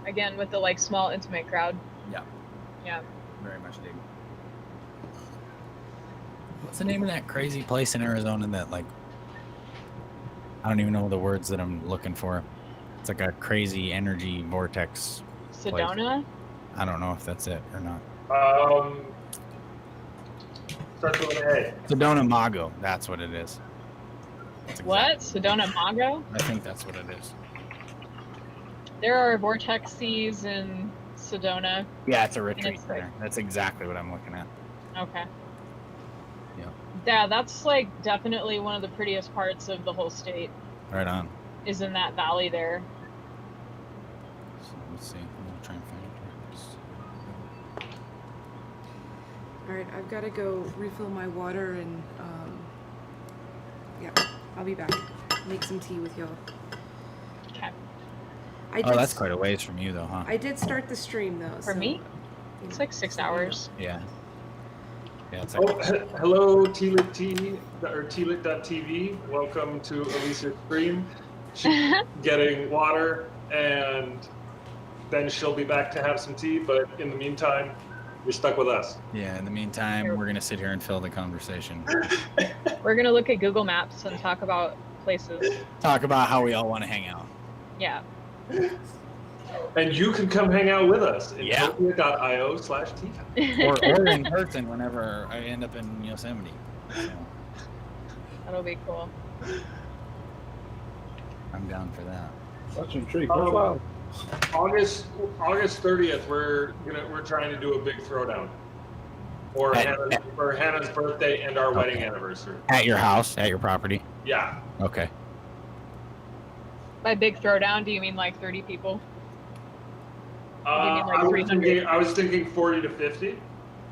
Again, with the like small, intimate crowd. Yeah. Yeah. Very much dig. What's the name of that crazy place in Arizona that like I don't even know the words that I'm looking for. It's like a crazy energy vortex. Sedona? Place. I don't know if that's it or not. Starts with an A. Sedona Mago. That's what it is. That's What? Sedona Mago? I think that's what it is. There are vortexes in Sedona. Yeah, it's a retreat it's center. like... That's exactly what I'm looking at. Okay. Yeah. Yeah, that's like definitely one of the prettiest parts of the whole state. Right on. Is in that valley there. So let's see. I'm gonna try and find it. All right, I've got to go refill my water and yeah, I'll be back. Make some tea with y'all. Okay. That's quite a ways from you though, huh? I did start the stream though. For me? It's like 6 hours. Yeah. Yeah, it's like hello, TLIT or TLIT.tv. Welcome to Elisa's stream. She's getting water, and then she'll be back to have some tea. But in the meantime, you're stuck with us. Yeah. In the meantime, we're gonna sit here and fill the conversation. We're gonna look at Google Maps and talk about places. Talk about how we all want to hang out. Yeah. And you can come hang out with us at Yeah. Topia.io/tea. or in person whenever I end up in Yosemite. So, That'll be cool. I'm down for that. That's a treat. August 30th, we're trying to do a big throwdown for Hannah's birthday and our wedding anniversary. At your house, at your property. Yeah. Okay. By big throwdown, do you mean like 30 people? I was thinking 40 to 50.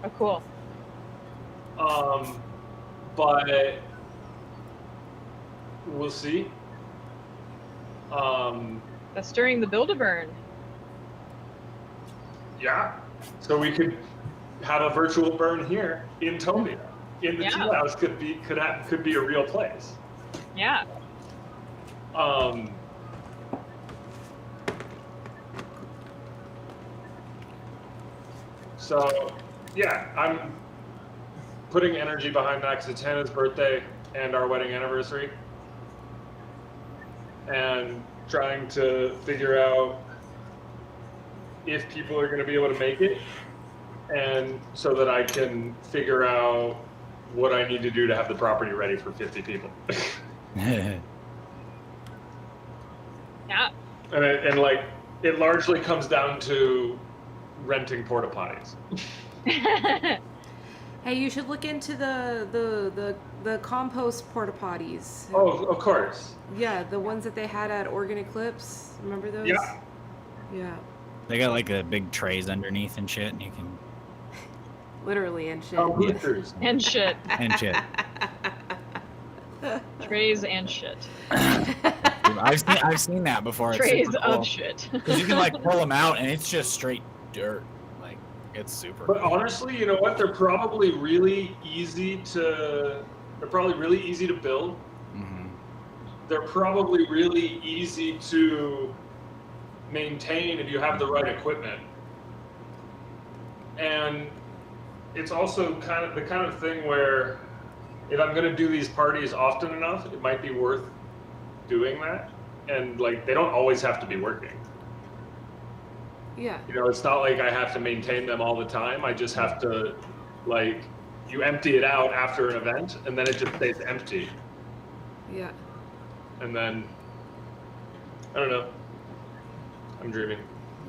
Oh, cool. But we'll see. That's during the Build-A-Burn. Yeah. So we could have a virtual burn here in Topia. In the tea house could be a real place. Yeah. So, yeah, I'm putting energy behind that because it's Hannah's birthday and our wedding anniversary. And trying to figure out if people are going to be able to make it. And so that I can figure out what I need to do to have the property ready for 50 people. Yeah. And like, it largely comes down to renting porta potties. Hey, you should look into the compost porta potties. Oh, of course. Yeah, the ones that they had at Oregon Eclipse. Remember those? Yeah. Yeah. They got like a big trays underneath and shit, and you can. Literally and shit. Oh, and shit. And shit. Trays and shit. I've seen that before. It's Trays super cool. of shit. Because you can like pull them out, and it's just straight dirt. Like it's super. But cool. honestly, you know what? They're probably really easy to build. Mm-hmm. They're probably really easy to maintain if you have the right equipment. And it's also kind of the kind of thing where if I'm going to do these parties often enough, it might be worth doing that. And like, they don't always have to be working. Yeah. You know, it's not like I have to maintain them all the time. I just have to, like, you empty it out after an event and then it just stays empty. Yeah. And then, I don't know. I'm dreaming.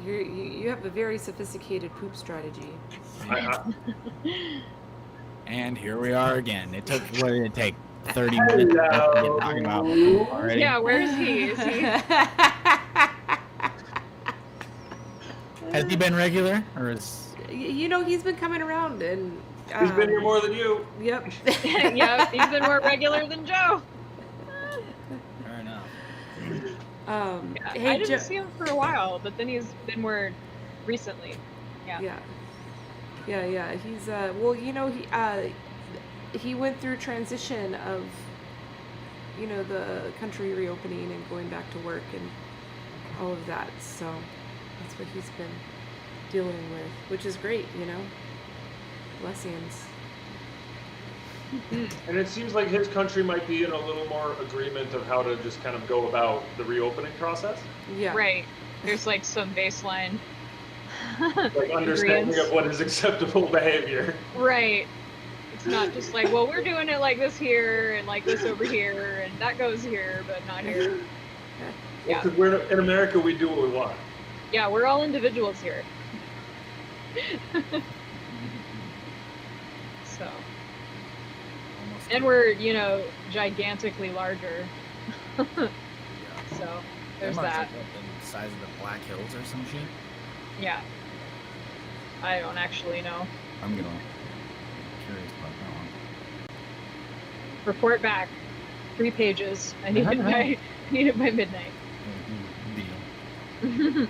You have a very sophisticated poop strategy. And here we are again. It took, what did it take? 30 minutes to get talking about poop already? Yeah, where is he? Is he? Has he been regular, or is? You know, he's been coming around and. He's been here more than you. Yep. Yeah, he's been more regular than Joe. Fair enough. Hey, I didn't see him for a while, but then he's been more recently. Yeah. Yeah. He's well, you know, he went through transition of, you know, the country reopening and going back to work and all of that. So That's what he's been dealing with, which is great, you know. Blessings. And it seems like his country might be in a little more agreement of how to just kind of go about the reopening process. Yeah. Right. There's like some baseline. Like understanding agreements. of what is acceptable behavior. Right. It's not just like, well, we're doing it like this here and like this over here and that goes here, but not here. Yeah. Because we're in America, we do what we want. Yeah, we're all individuals here. So, Almost and we're, you know, gigantically larger. yeah. So, there's Denmark's that. like what, the size of the Black Hills or some shit. Yeah. I don't actually know. I'm curious about that one. Report back. 3 pages. I need it by midnight. Deal.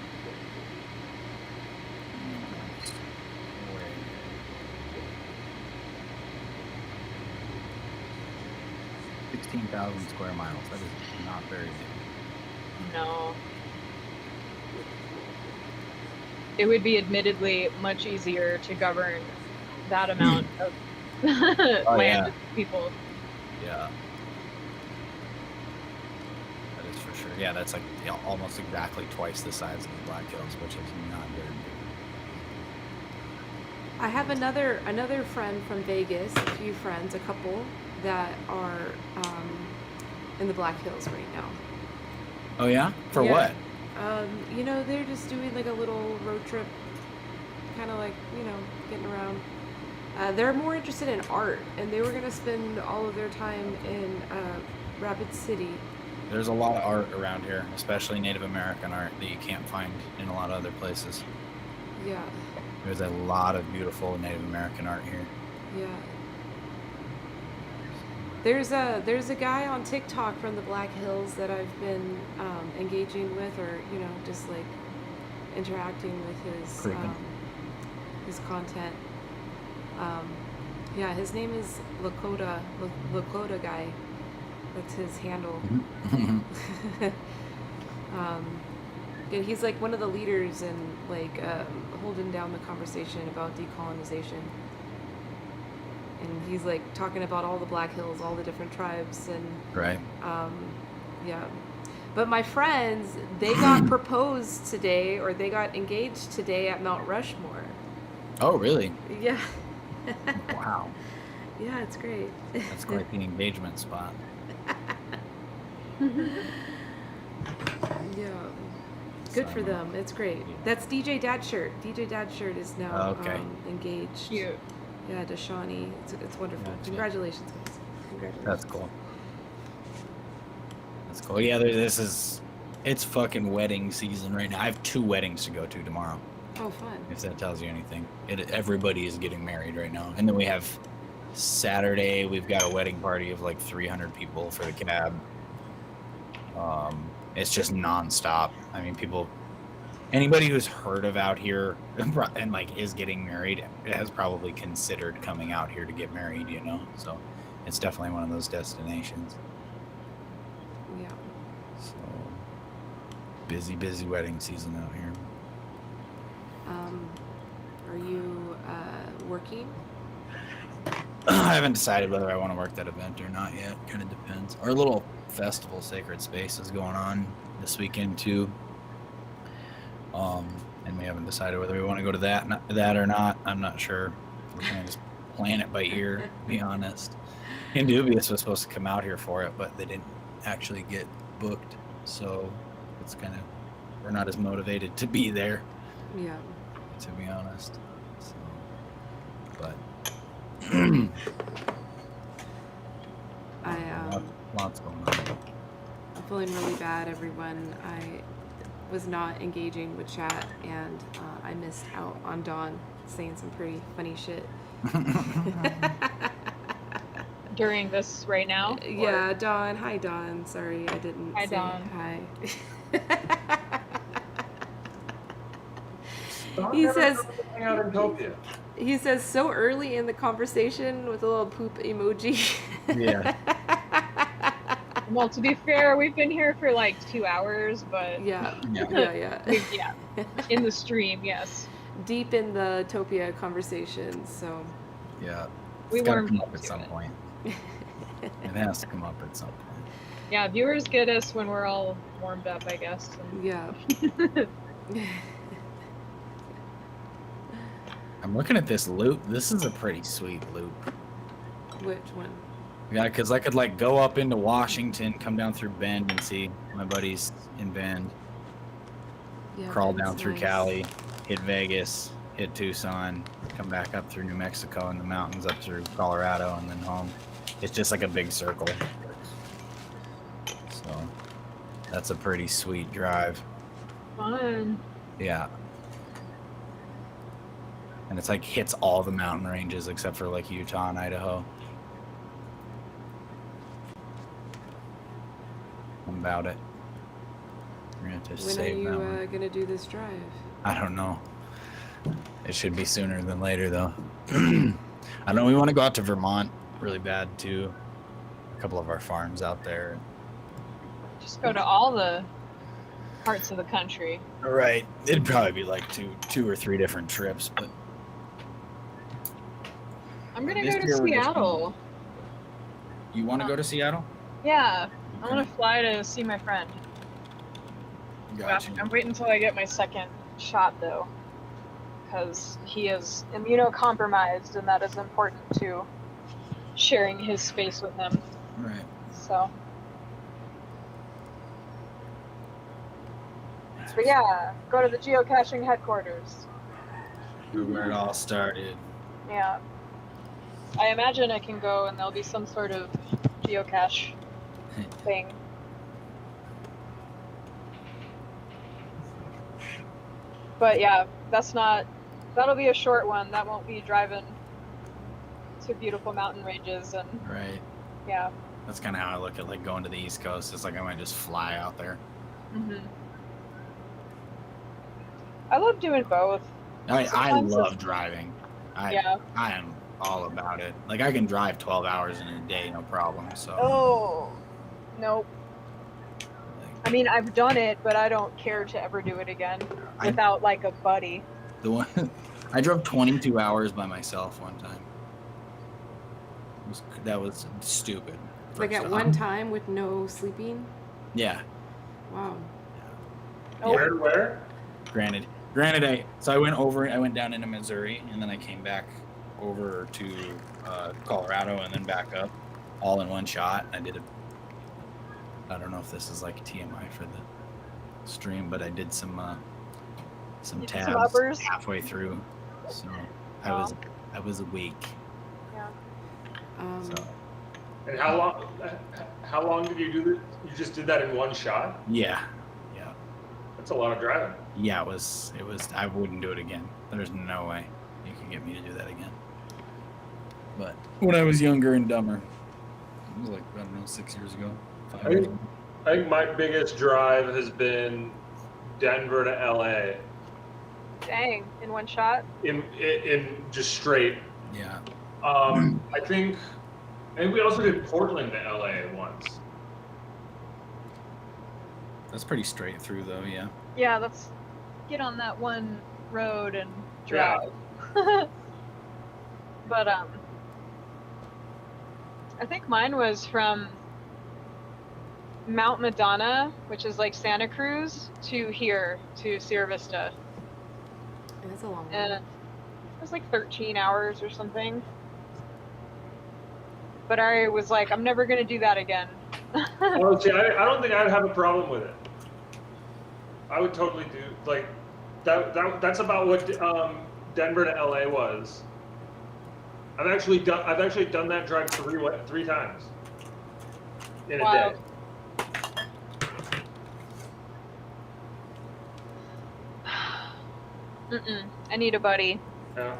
16,000 square miles. That is not very big. No. It would be admittedly much easier to govern that amount of land yeah. and people. Yeah. That is for sure. Yeah, that's like almost exactly twice the size of the Black Hills, which is not very big. I have another friend from Vegas, a few friends, a couple that are in the Black Hills right now. Oh yeah? For Yeah. what? You know, they're just doing like a little road trip, kind of like, you know, getting around. They're more interested in art, and they were gonna spend all of their time in Rapid City. There's a lot of art around here, especially Native American art that you can't find in a lot of other places. Yeah, There's a lot of beautiful Native American art here. yeah. There's a guy on TikTok from the Black Hills that I've been engaging with, or you know, just like interacting with Creeping. his content. Yeah, his name is Lakota Lakota guy. That's his handle. And he's like one of the leaders in like holding down the conversation about decolonization. And he's like talking about all the Black Hills, all the different tribes, and Right. yeah. But my friends, they got proposed today, or they got engaged today at Mount Rushmore. Oh, really? Yeah. Wow. Yeah, it's great. That's quite the engagement spot. Yeah. Good for So, them. It's great. yeah. That's DJ Dad Shirt. DJ Dad Shirt is now Okay. engaged. Cute. Yeah, to Shawnee. It's wonderful. Gotcha. Congratulations, guys. Congratulations. That's cool. That's cool. Yeah, it's fucking wedding season right now. I have 2 weddings to go to tomorrow, Oh, fun. if that tells you anything. Everybody is getting married right now. And then we have Saturday, we've got a wedding party of like 300 people for the cab. It's just nonstop. I mean, anybody who's heard of out here and like is getting married has probably considered coming out here to get married, you know? So it's definitely one of those destinations. Yeah. So busy wedding season out here. Are you working? I haven't decided whether I want to work that event or not yet. Kind of depends. Our little festival, Sacred Space, is going on this weekend too. And we haven't decided whether we want to go to that or not. I'm not sure. We're kind of just playing it by ear, to be honest. Indubious was supposed to come out here for it, but they didn't actually get booked. So it's kind of, we're not as motivated to be there, Yeah. to be honest. So, but lots going on. I'm feeling really bad, everyone. I was not engaging with chat, and I missed out on Dawn saying some pretty funny shit. During this right now? Yeah, Dawn. Hi, Dawn. Sorry, I didn't Hi, say Dawn. hi. Dawn He never says- goes to hang out in Topia. He says so early in the conversation with a little poop emoji. Yeah. Well, to be fair, we've been here for like 2 hours, but Yeah, Yeah. yeah. in the stream, yes. Deep in the Topia conversation, so Yeah. We It's gotta warmed come up up at to some it. point. It has to come up at some point. Yeah, viewers get us when we're all warmed up, I guess. And yeah. I'm looking at this loop. This is a pretty sweet loop. Which one? Yeah, because I could like go up into Washington, come down through Bend and see my buddies in Bend, Yeah, crawl that's down through nice. Cali, hit Vegas, hit Tucson, come back up through New Mexico and the mountains up through Colorado and then home. It's just like a big circle. So that's a pretty sweet drive. fun. Yeah. And it's like hits all the mountain ranges except for like Utah and Idaho. About it. We're gonna have to When are save you that one. gonna do this drive? I don't know. It should be sooner than later though. I know we want to go out to Vermont really bad too. A couple of our farms out there. Just go to all the parts of the country. Right. It'd probably be like two or three different trips, but I'm gonna This go to year we're just Seattle. you want to go to Seattle? Yeah, I want to fly to see my friend. Gotcha. I'm waiting until I get my second shot though, because he is immunocompromised, and that is important to sharing his space with him. Right. So, but yeah, go to the geocaching headquarters. Where it all started. Yeah, I imagine I can go, and there'll be some sort of geocache thing. But yeah, that'll be a short one. That won't be driving to beautiful mountain ranges, and Right. yeah. That's kind of how I look at like going to the East Coast. It's like I might just fly out there. hmm I love doing both. I Sometimes love it's- driving. Yeah. I am all about it. Like I can drive 12 hours in a day, no problem. So Oh, nope. like, I mean, I've done it, but I don't care to ever do it again I- without like a buddy. the one I drove 22 hours by myself one time. That was stupid. Like First at time. one time with no sleeping? Yeah. Wow. Oh, Where to where? Granted, I went down into Missouri and then I came back over to Colorado and then back up all in one shot. I did I don't know if this is like TMI for the stream, but I did some You did tabs some uppers? halfway through. So I was awake. yeah. So And how long did you do that? You just did that in one shot? yeah. That's a lot of driving. Yeah, it was I wouldn't do it again. There's no way you can get me to do that again. But when I was younger and dumber, it was like, I don't know, 6 years ago, 5 I years think, ago. I think my biggest drive has been Denver to LA Dang, in one shot. in just straight. Yeah. I think we also did Portland to LA once. That's pretty straight through though, yeah. Yeah, let's get on that one road and Yeah. drive. But I think mine was from Mount Madonna, which is like Santa Cruz, to here to Sierra Vista, And that's a long and one. it was like 13 hours or something. But I was like, I'm never gonna do that again. Honestly, I don't think I'd have a problem with it. I would totally do like that. That's about what Denver to LA was. I've actually done that drive three times in a Wow. day. I need a buddy. Yeah.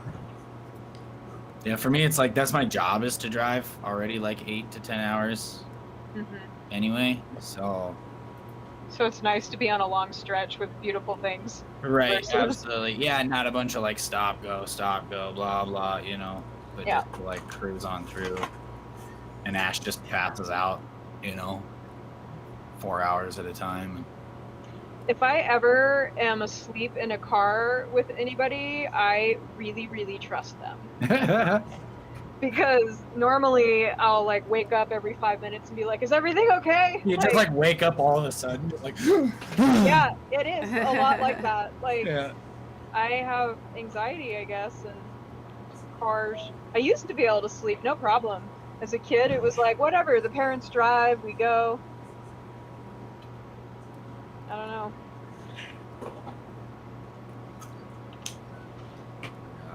Yeah, for me it's like that's my job is to drive already like 8 to 10 hours hmm anyway. So So it's nice to be on a long stretch with beautiful things. right, Versus- absolutely. Yeah, not a bunch of like stop, go, blah blah, you know. But Yeah. just to, like cruise on through. And Ash just passes out, you know. 4 hours at a time. If I ever am asleep in a car with anybody, I really, really trust them. Because normally I'll like wake up every 5 minutes and be like, "Is everything okay?" You just like wake up all of a sudden, like yeah, it is a lot like that. Like yeah. I have anxiety, I guess, and cars. I used to be able to sleep no problem. As a kid, it was like whatever. The parents drive, we go. I don't know.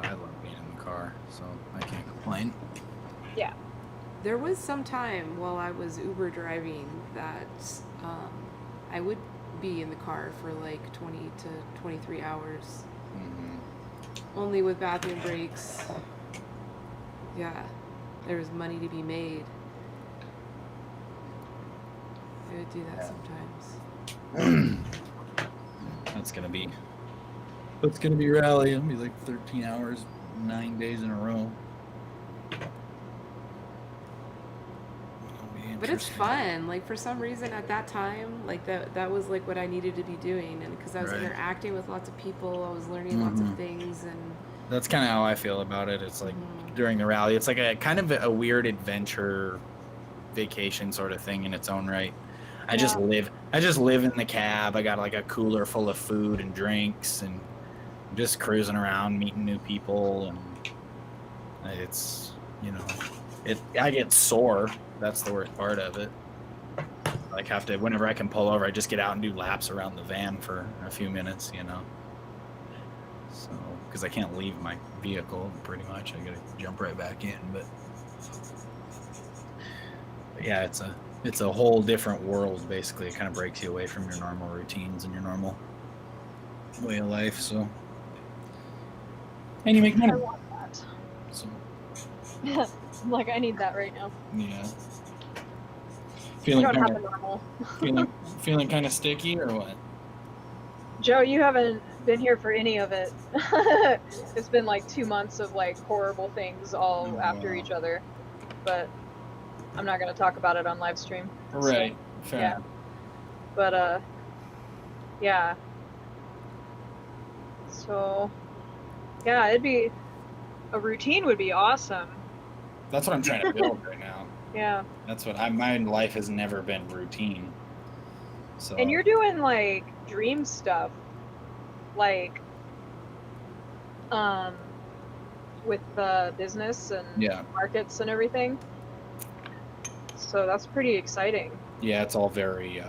I love being in the car, so I can't complain. Yeah. There was some time while I was Uber driving that I would be in the car for like 20 to 23 hours. Only with bathroom breaks. Yeah, there was money to be made. I would do that sometimes. That's gonna be rally. It'll be like 13 hours, 9 days in a row. But it's fun. Like for some reason at that time, like that was like what I needed to be doing, and because I was Right. interacting with lots of people, I was learning lots of things, and That's kind of how I feel about it. It's like during the rally, it's like a kind of a weird adventure vacation sort of thing in its own right. I just live in the cab. I got like a cooler full of food and drinks and just cruising around, meeting new people, and it's, you know, I get sore. That's the worst part of it. Like have to, whenever I can pull over, I just get out and do laps around the van for a few minutes, you know. So, because I can't leave my vehicle pretty much, I gotta jump right back in. But yeah, it's a whole different world. Basically, it kind of breaks you away from your normal routines and your normal way of life. So, and you make money. I want that. So, I'm like, I need that right now. yeah. I Feeling don't have kind a normal. of feeling kind of sticky or what? Joe, you haven't been here for any of it. It's been like 2 months of like horrible things all after each other. But I'm not going to talk about it on live stream. Right. Fair yeah. enough. But yeah. So yeah, a routine would be awesome. That's what I'm trying to build right now. Yeah. That's what my life has never been routine. So. And you're doing like dream stuff, like with business and markets and everything. So that's pretty exciting. Yeah, it's all very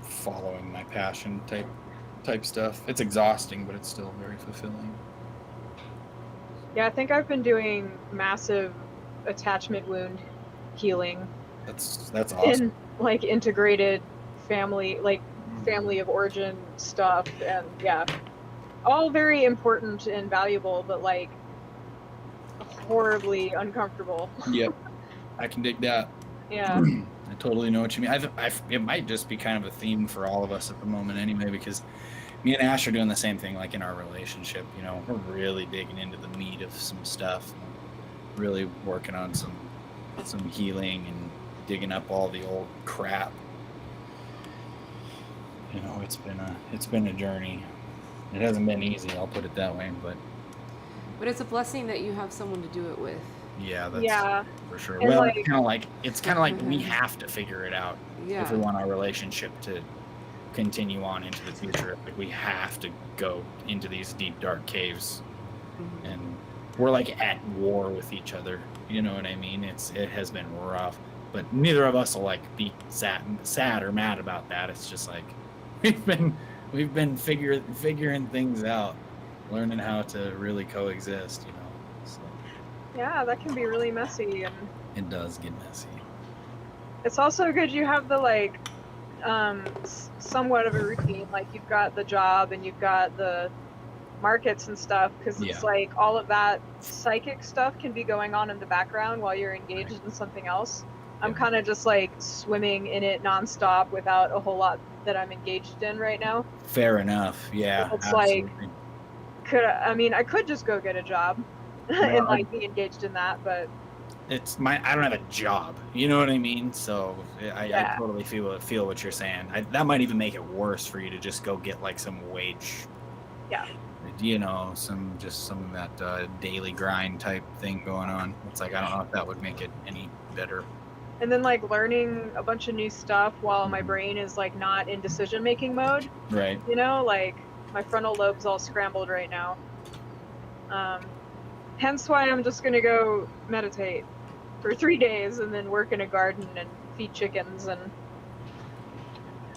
following my passion type stuff. It's exhausting, but it's still very fulfilling. Yeah, I think I've been doing massive attachment wound healing. That's awesome. In like integrated family of origin stuff, and yeah, all very important and valuable, but like horribly uncomfortable. Yep, I can dig that. Yeah. I totally know what you mean. It might just be kind of a theme for all of us at the moment anyway, because me and Ash are doing the same thing, like in our relationship. You know, we're really digging into the meat of some stuff, really working on some healing and digging up all the old crap. You know, it's been a journey. It hasn't been easy, I'll put it that way, but it's a blessing that you have someone to do it with. Yeah, that's for sure. And well, like, it's kind of like we have to figure it out if we want our relationship to continue on into the future. Like we have to go into these deep dark caves, and we're like at war with each other. You know what I mean? It has been rough, but neither of us will like be sad or mad about that. It's just like we've been figuring things out, learning how to really coexist. You know. So. Yeah, that can be really messy, and it does get messy. It's also good you have the like somewhat of a routine. Like you've got the job and you've got the markets and stuff, because it's like all of that psychic stuff can be going on in the background while you're engaged in something else. I'm kind of just like swimming in it nonstop without a whole lot that I'm engaged in right now. Fair enough. Yeah. It's absolutely. like, I could just go get a job and like be engaged in that, but I don't have a job. You know what I mean? So I Yeah. totally feel what you're saying. That might even make it worse for you to just go get like some wage. Yeah. You know, some of that daily grind type thing going on. It's like I don't know if that would make it any better. And then like learning a bunch of new stuff while my Mhm. brain is like not in decision making mode. Right. You know, like my frontal lobe's all scrambled right now. Hence why I'm just gonna go meditate for 3 days and then work in a garden and feed chickens and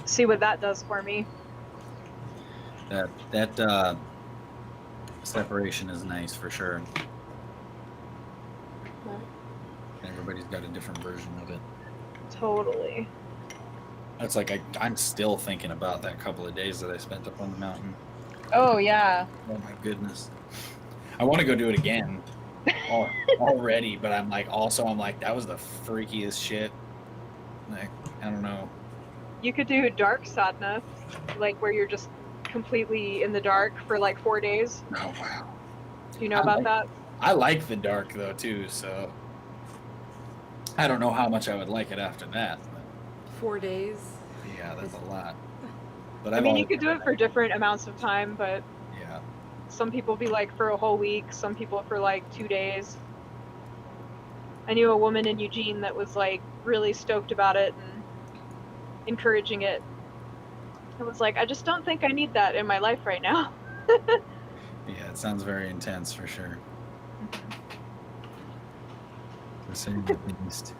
see what that does for me. That separation is nice for sure. Everybody's got a different version of it. Totally. That's like I'm still thinking about that couple of days that I spent up on the mountain. Oh yeah. Oh my goodness. I want to go do it again already, but I'm like that was the freakiest shit. Like, I don't know. You could do dark sadhana, like where you're just completely in the dark for like 4 days. Oh wow. Do you know about that? I like the dark though too, so I don't know how much I would like it after that. But 4 days. yeah, that's a lot. But I mean, you could do it for different amounts of time, but yeah. some people be like for a whole week, some people for like 2 days. I knew a woman in Eugene that was like really stoked about it and encouraging it. I was like, I just don't think I need that in my life right now. Yeah, it sounds very intense for sure. To say the least.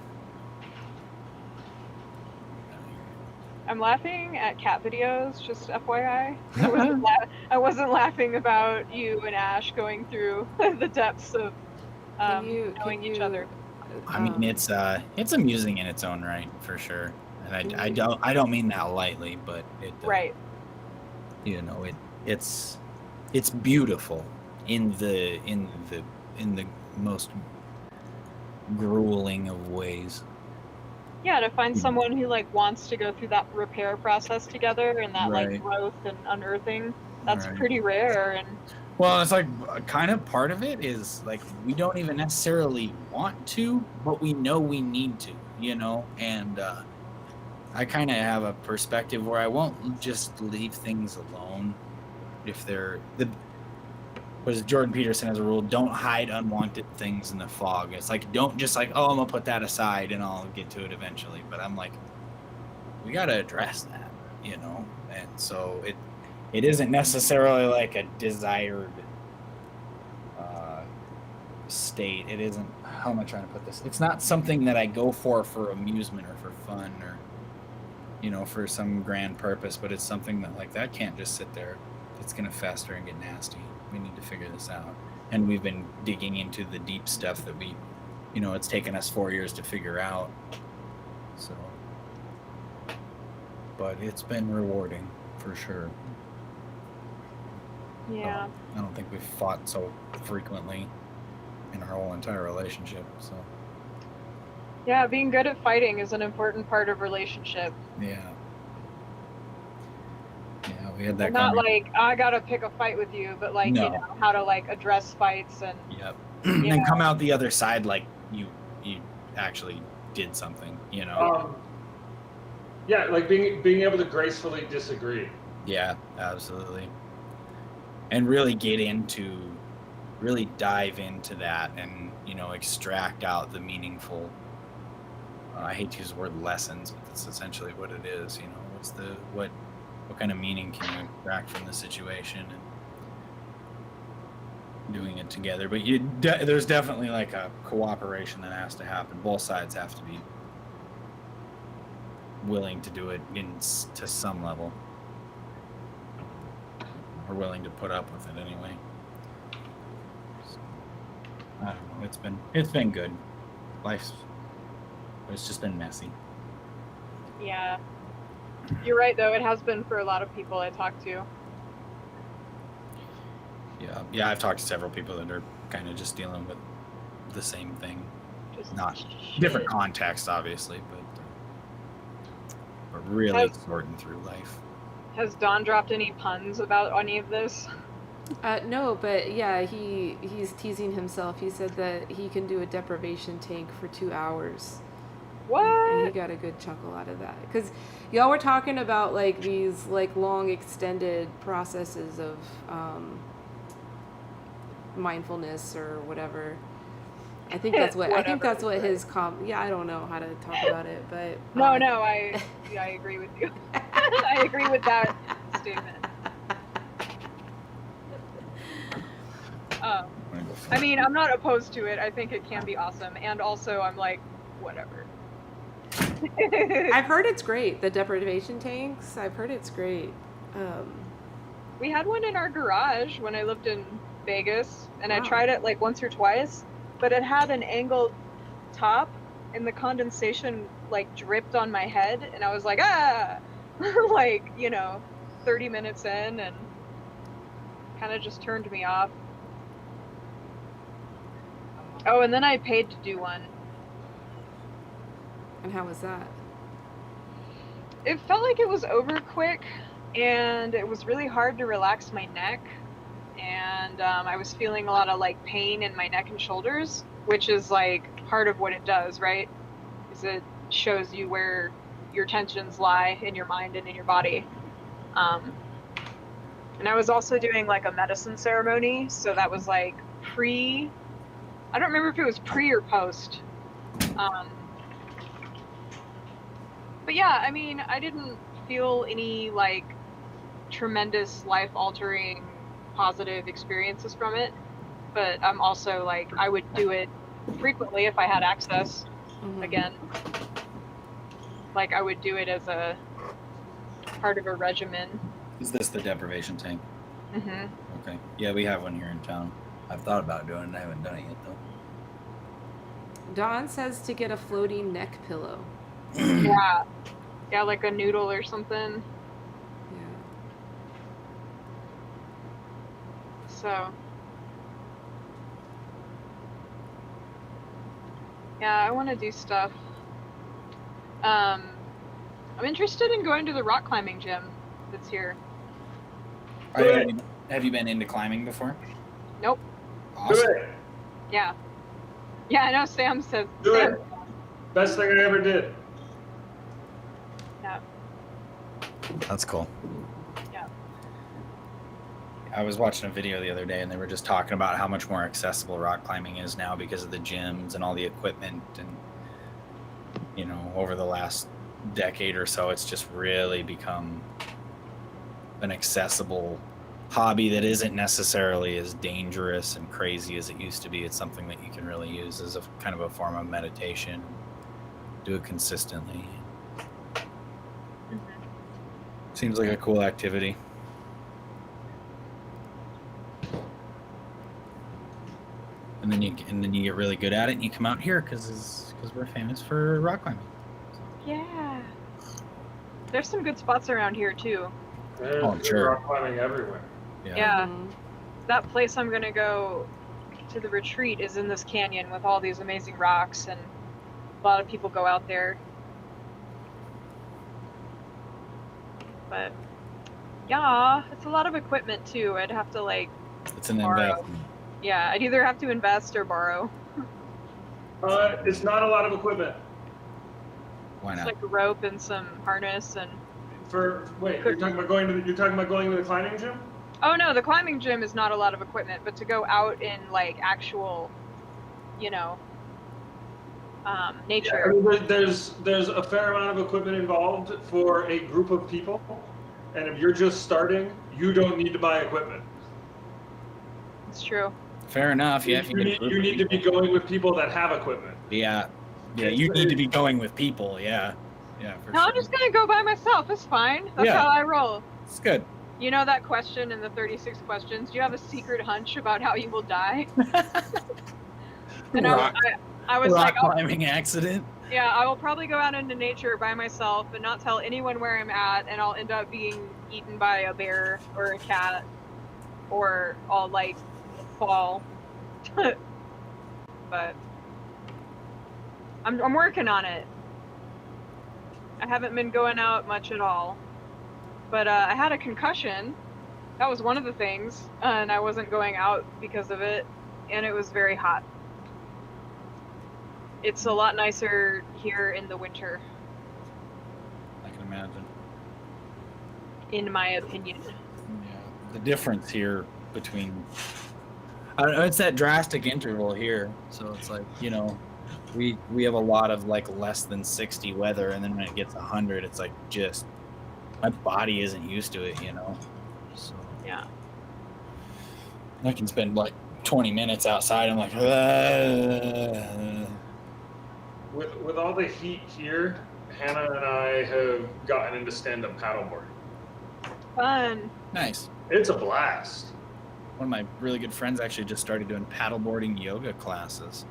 I'm laughing at cat videos, just FYI. I wasn't laughing about you and Ash going through the depths of knowing each other. I mean, it's amusing in its own right for sure, and I don't mean that lightly, but it Right. You know, it's beautiful in the most grueling of ways. Yeah, to find someone who like wants to go through that repair process together and that Right. like growth and unearthing, that's Right. pretty rare. And Well, it's like kind of part of it is like we don't even necessarily want to, but we know we need to, you know. And I kind of have a perspective where I won't just leave things alone if they're was Jordan Peterson has a rule: don't hide unwanted things in the fog. It's like don't just like, oh, I'm gonna put that aside and I'll get to it eventually. But I'm like, we gotta address that, you know. And so it isn't necessarily like a desired state. It isn't. How am I trying to put this? It's not something that I go for amusement or for fun or, you know, for some grand purpose. But it's something that like that can't just sit there. It's gonna fester and get nasty. We need to figure this out. And we've been digging into the deep stuff that we, you know, it's taken us 4 years to figure out. So, but it's been rewarding for sure. yeah, I don't think we've fought so frequently in our whole entire relationship. So yeah, being good at fighting is an important part of relationship. yeah, we had that. And not like I gotta pick a fight with you, but like No. you know how to like address fights and Yep. Yeah. And come out the other side like you actually did something. You know. Yeah, like being able to gracefully disagree. Yeah, absolutely. And really really dive into that and, you know, extract out the meaningful, I hate to use the word lessons, but that's essentially what it is, you know, what kind of meaning can you extract from the situation and doing it together. But there's definitely like a cooperation that has to happen. Both sides have to be willing to do it to some level. Are willing to put up with it anyway. So, I don't know. It's been good. It's just been messy. yeah. You're right though, it has been for a lot of people I talk to. Yeah. I've talked to several people that are kind of just dealing with the same thing, Just not shit. different context, obviously, but really sorting through life. Has Dawn dropped any puns about any of this? No, but yeah, he's teasing himself. He said that he can do a deprivation tank for 2 hours. And he What? got a good chuckle out of that. Because y'all were talking about like these like long extended processes of mindfulness or whatever. I think that's what his yeah, I don't know how to talk about it, but No, I agree with you. I agree with that statement. I mean, I'm not opposed to it. I think it can be awesome, and also I'm like, whatever. I've heard it's great. The deprivation tanks. I've heard it's great. We had one in our garage when I lived in Vegas, and I Wow. tried it like once or twice, but it had an angled top, and the condensation like dripped on my head, and I was like, ah, like 30 minutes in, and kind of just turned me off. Oh, and then I paid to do one. And how was that? It felt like it was over quick, and it was really hard to relax my neck, and I was feeling a lot of like pain in my neck and shoulders, which is like part of what it does, right? Is it shows you where your tensions lie in your mind and in your body. And I was also doing like a medicine ceremony, so that was like I don't remember if it was pre or post. But yeah, I mean, I didn't feel any like tremendous life-altering positive experiences from it, but I'm also like, I would do it frequently if I had access. Again, like I would do it as a part of a regimen. Is this the deprivation tank? Mm-hmm. Okay. Yeah, we have one here in town. I've thought about doing it. I haven't done it yet, though. Dawn says to get a floating neck pillow. Yeah, like a noodle or something. Yeah. So, yeah, I want to do stuff. I'm interested in going to the rock climbing gym that's here. Have you been into climbing before? Nope. Awesome. Do it. Yeah, I know Sam says. Do it. Best thing I ever did. Yeah. That's cool. Yeah. I was watching a video the other day, and they were just talking about how much more accessible rock climbing is now because of the gyms and all the equipment. And, over the last decade or so, it's just really become an accessible hobby that isn't necessarily as dangerous and crazy as it used to be. It's something that you can really use as a kind of a form of meditation. Do it consistently. Mm-hmm. Seems like a cool activity. And then you get really good at it, and you come out here because we're famous for rock climbing. Yeah. There's some good spots around here too. There's sure. rock climbing everywhere. Yeah. That place I'm gonna go to, the retreat, is in this canyon with all these amazing rocks, and a lot of people go out there. But yeah, it's a lot of equipment too. I'd have to like It's an borrow. investment. Yeah, I'd either have to invest or borrow. It's not a lot of equipment. Why It's not? like a rope and some harness and. You're talking about going to the climbing gym? Oh no, the climbing gym is not a lot of equipment, but to go out in like actual, nature. I mean, there's a fair amount of equipment involved for a group of people, and if you're just starting, you don't need to buy equipment. It's true. Fair enough. Yeah, if You need to be going with people that have equipment. Yeah. You need to be going with people. Yeah. For No, sure. I'm just gonna go by myself. It's fine. That's Yeah. how I roll. It's good. You know that question in the 36 questions? Do you have a secret hunch about how you will die? And Rock I was like, climbing accident. yeah, I will probably go out into nature by myself and not tell anyone where I'm at, and I'll end up being eaten by a bear or a cat, or I'll like fall. But I'm working on it. I haven't been going out much at all. But I had a concussion That was one of the things, and I wasn't going out because of it, and it was very hot. It's a lot nicer here in the winter, I can imagine. in my opinion. Yeah, the difference here between I don't know, it's that drastic interval here. So it's like, you know, we have a lot of like less than 60 weather, and then when it gets 100, it's like just my body isn't used to it, you know. So Yeah. I can spend like 20 minutes outside. I'm like, With all the heat here, Hannah and I have gotten into stand-up paddleboarding. Fun. nice. It's a blast. One of my really good friends actually just started doing paddleboarding yoga classes.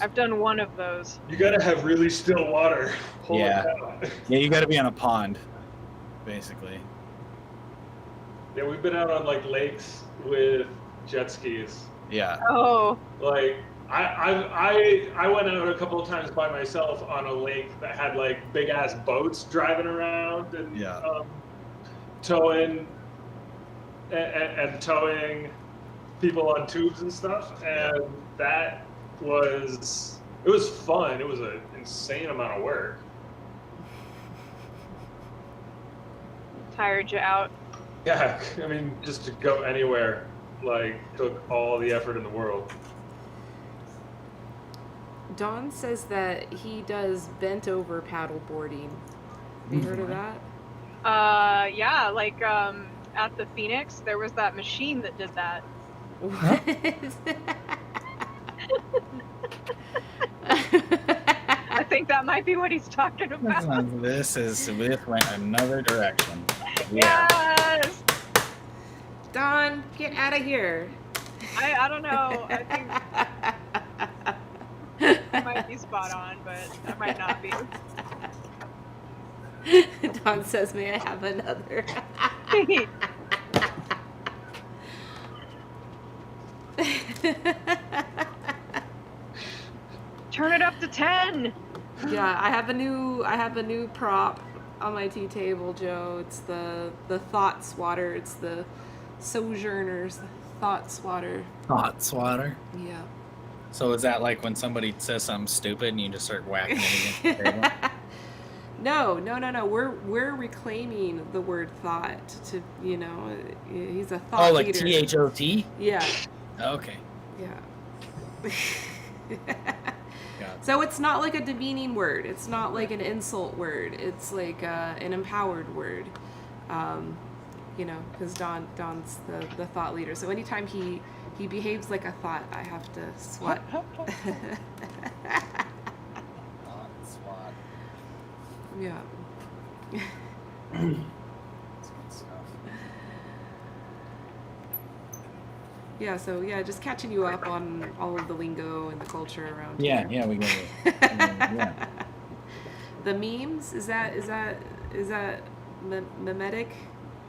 I've done one of those. You gotta have really still water. Pull it Yeah. down. Yeah, you got to be on a pond, basically. Yeah, we've been out on like lakes with jet skis. Yeah. Oh, Like I went out a couple of times by myself on a lake that had like big ass boats driving around and Yeah. towing and towing people on tubes and stuff, and it was fun. It was an insane amount of work. tired you out. Yeah, I mean, just to go anywhere like took all the effort in the world. Don says that he does bent over paddle boarding. Have you heard of that? Yeah, like at the Phoenix, there was that machine that did that. What? I think that might be what he's talking about. This went another direction. Yeah. Yes. Don, get out of here. I don't know. I think I might be spot on, but I might not be. Don says, may I have another? Turn it up to 10. Yeah, I have a new prop on my tea table, Joe. It's the thought swatter. It's the Sojourners thought swatter. Hot swatter. Yeah. So is that like when somebody says something stupid and you just start whacking it against the table? No. We're reclaiming the word thought to, you know, he's a thought Oh, like leader. THOT? Yeah. Okay. Yeah. Got it. So it's not like a demeaning word. It's not like an insult word. It's like an empowered word. You know, because Don's the thought leader. So anytime he behaves like a thought, I have to swat. Hot swat. Yeah. That's good stuff. Yeah, so yeah, just catching you up on all of the lingo and the culture around Yeah, here. yeah, we got it. Yeah. The memes, is that mimetic?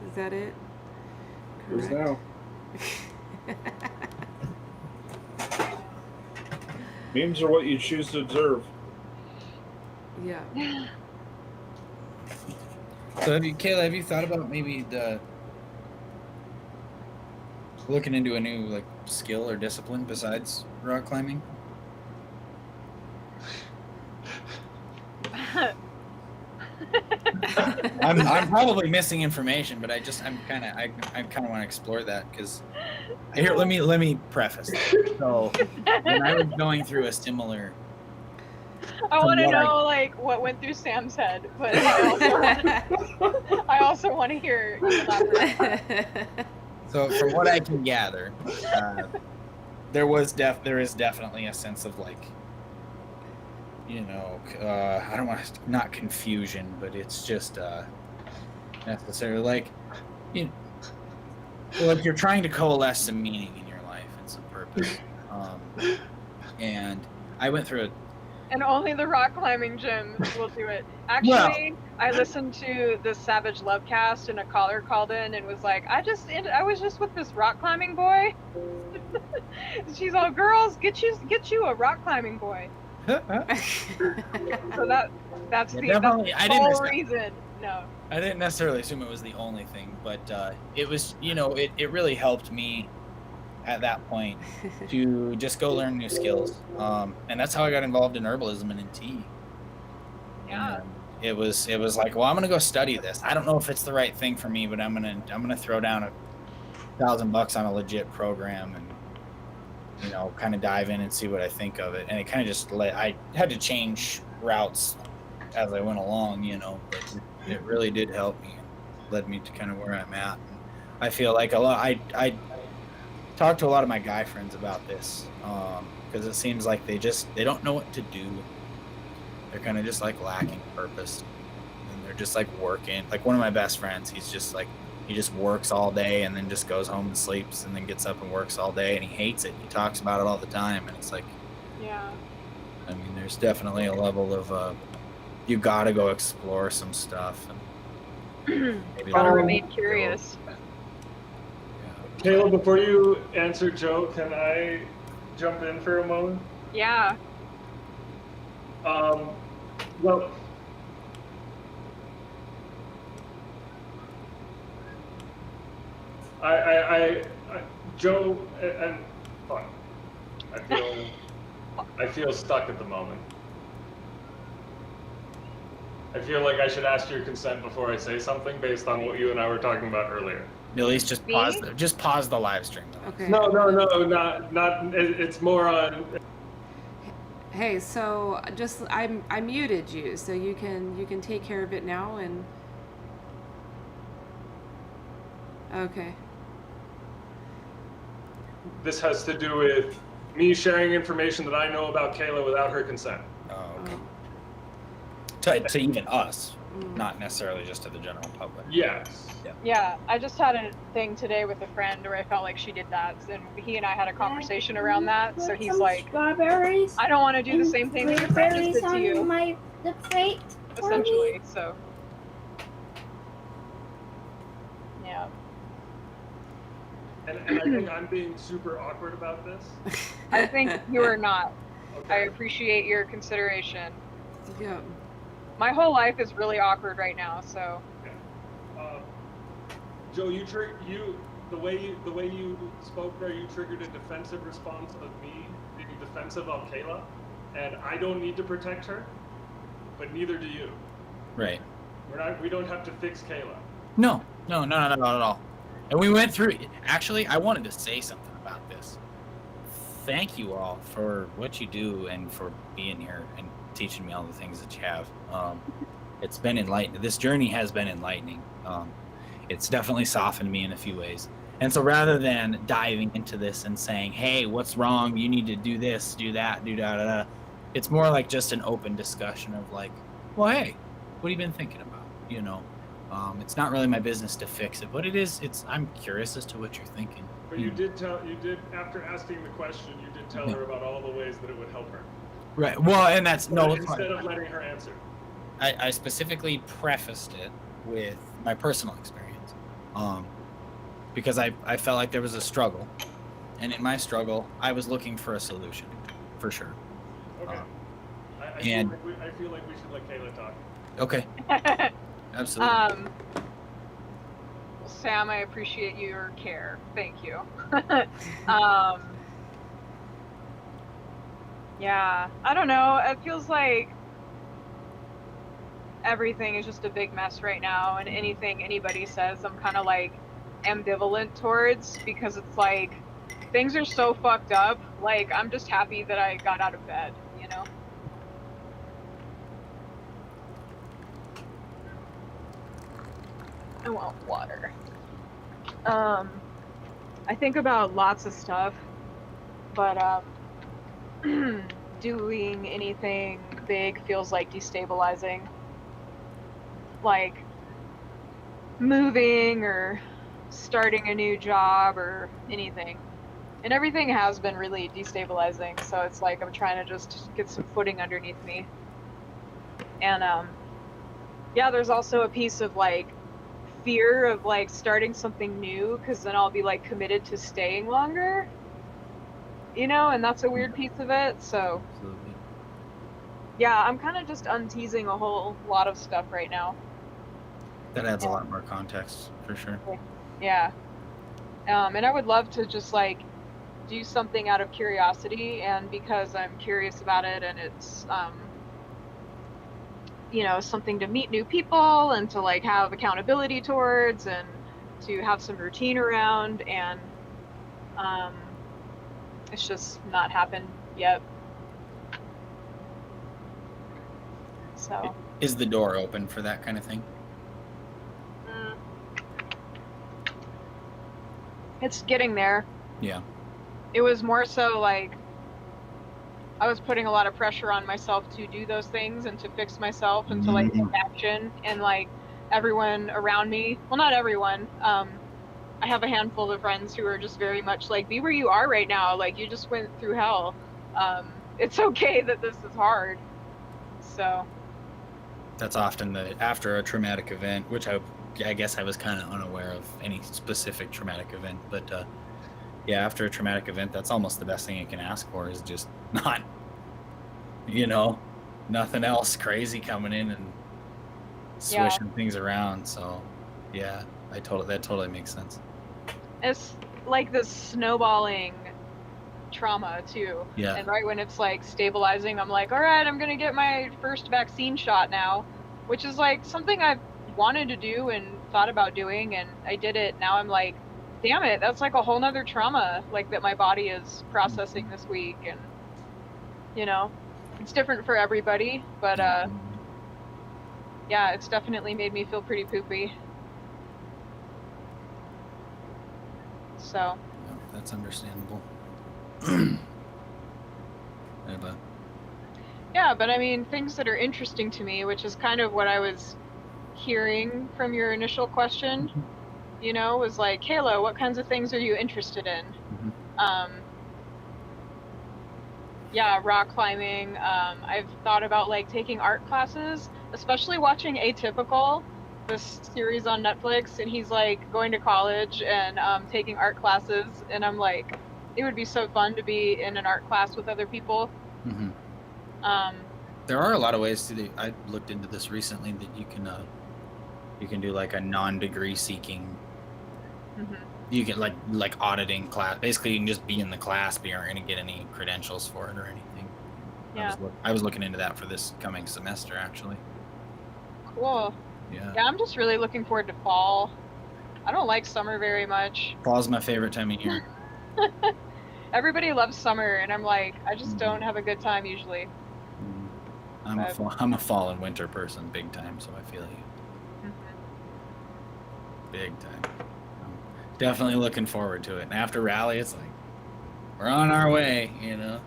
Is that it? Who's Correct. now? Memes are what you choose to observe. Yeah. So Kayla, have you thought about maybe looking into a new like skill or discipline besides rock climbing? I'm probably missing information, but I kind of want to explore that because here let me preface that. So when I was going through a similar, I want to what I- know like what went through Sam's head, but I also want to hear you elaborate. so from what I can gather, there is definitely a sense of like, you know, I don't want to, not confusion, but it's just necessarily like, you know, well, if you're trying to coalesce some meaning in your life and some purpose, and I went through And only the rock climbing gym will do it. Actually, I listened to the Savage Lovecast, and a caller called in and was like, I was just with this rock climbing boy. She's all, girls, get you a rock climbing boy. So that's Yeah, the definitely, I didn't whole expect- reason. No. I didn't necessarily assume it was the only thing, but it was, it really helped me at that point to just go learn new skills. And that's how I got involved in herbalism and in tea. Yeah. And it was like, well, I'm gonna go study this. I don't know if it's the right thing for me, but I'm gonna throw down $1,000 on a legit program and kind of dive in and see what I think of it. And it kind of just I had to change routes as I went along, but it really did help me and led me to kind of where I'm at. And I feel like I talked to a lot of my guy friends about this because it seems like they don't know what to do. They're kind of just like lacking purpose, and they're just like working. Like one of my best friends, he's just like, he just works all day and then just goes home and sleeps and then gets up and works all day, and he hates it. He talks about it all the time, and it's like, Yeah. I mean, there's definitely a level of you gotta go explore some stuff and maybe Gotta learn. remain curious. Yeah. Caleb, before you answer Joe, can I jump in for a moment? Yeah. Well, Joe, and fuck, I feel stuck at the moment. I feel like I should ask your consent before I say something based on what you and I were talking about earlier. At least just pause the live stream. Okay. No, not. It's more on. Hey, so just I muted you, so you can take care of it now and. Okay. This has to do with me sharing information that I know about Kayla without her consent. Oh, okay. Oh. To even us, not necessarily just to the general public. Yes. Yeah, I just had a thing today with a friend where I felt like she did that, and he and I had a conversation around that. So he's like, strawberries. I don't want to do the same thing that your friend just did to you, The plate for me. essentially. So, yeah. And I think I'm being super awkward about this. I think you are not. I Okay. appreciate your consideration. Yeah. My whole life is really awkward right now, so. Joe, the way you spoke there, you triggered a defensive response of me being defensive of Kayla, and I don't need to protect her, but neither do you. Right. We don't have to fix Kayla. No, not at all. And we went through. Actually, I wanted to say something about this. Thank you all for what you do and for being here and teaching me all the things that you have. It's been enlightening. This journey has been enlightening. It's definitely softened me in a few ways. And so rather than diving into this and saying, hey, what's wrong? You need to do this, do that, do da-da-da. It's more like just an open discussion of like, well, hey, what have you been thinking about? It's not really my business to fix it, but I'm curious as to what you're thinking. But you did after asking the question, you did tell her about all the ways that it would help her. Right. Well, and that's no. Instead of letting her answer. I specifically prefaced it with my personal experience, because I felt like there was a struggle, and in my struggle, I was looking for a solution, for sure. Okay. I feel like we should let Kayla talk. Okay. Absolutely. Sam, I appreciate your care. Thank you. Yeah, I don't know. It feels like everything is just a big mess right now, and anything anybody says, I'm kind of like ambivalent towards, because it's like things are so fucked up. Like, I'm just happy that I got out of bed, you know? I want water. I think about lots of stuff, but doing anything big feels like destabilizing. Like moving or starting a new job or anything. And everything has been really destabilizing, so it's like I'm trying to just get some footing underneath me. And yeah, there's also a piece of like fear of like starting something new, because then I'll be like committed to staying longer, you know, and that's a weird piece of it. So Absolutely. yeah, I'm kind of just unteasing a whole lot of stuff right now. That adds a lot more context for sure. Yeah. And I would love to just like do something out of curiosity, and because I'm curious about it, and it's you know, something to meet new people and to like have accountability towards and to have some routine around, and it's just not happened yet. So Is the door open for that kind of thing? it's getting there. Yeah. It was more so like I was putting a lot of pressure on myself to do those things and to fix myself and to like take action, and like everyone around me, well, not everyone, I have a handful of friends who are just very much like, be where you are right now, like you just went through hell, it's okay that this is hard. So That's often after a traumatic event, which I guess I was kind of unaware of any specific traumatic event, but yeah, after a traumatic event, that's almost the best thing you can ask for, is just not, you know, nothing else crazy coming in and swishing things around. So yeah, that totally makes sense. it's like this snowballing trauma too. Yeah. And right when it's like stabilizing, I'm like, all right, I'm gonna get my first vaccine shot now, which is like something I've wanted to do and thought about doing, and I did it. Now I'm like, damn it, that's like a whole nother trauma like that my body is processing this week. And you know, it's different for everybody, but yeah, it's definitely made me feel pretty poopy. So Yeah, that's understandable. yeah, but I mean, things that are interesting to me, which is kind of what I was hearing from your initial question, you know, was like, Kayla, what kinds of things are you interested in? Yeah, rock climbing. I've thought about like taking art classes, especially watching Atypical, this series on Netflix, and he's like going to college and taking art classes, and I'm like, it would be so fun to be in an art class with other people. There are a lot of ways to do. I looked into this recently that you can do like a non-degree seeking. You get like auditing class. Basically, you can just be in the class, but you aren't going to get any credentials for it or anything. Yeah. I was looking into that for this coming semester, actually. Cool. Yeah. Yeah, I'm just really looking forward to fall. I don't like summer very much. Fall's my favorite time of year. Everybody loves summer, and I'm like, I just don't have a good time usually. I'm a fall and winter person, big time. So I feel you. Big time. I'm definitely looking forward to it. And after rally, it's like we're on our way, you know.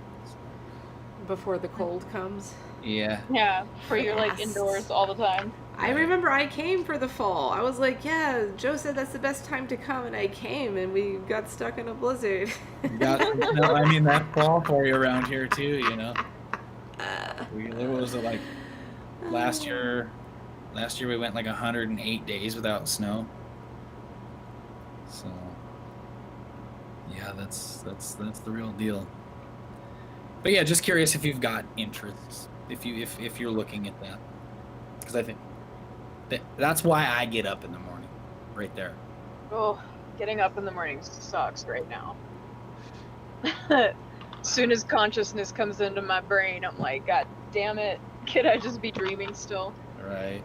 Before the cold comes. Yeah. Yeah, where you're like Yes. indoors all the time. I remember I came for the fall. I was like, yeah, Joe said that's the best time to come, and I came, and we got stuck in a blizzard. I mean, that fall for you around here too, you know. What was it like last year? Last year we went like 108 days without snow. So yeah, that's the real deal. But yeah, just curious if you've got interests, if you're looking at that, because I think that's why I get up in the morning, right there. Oh, getting up in the morning sucks right now. As soon as consciousness comes into my brain, I'm like, God damn it, could I just be dreaming still? Right.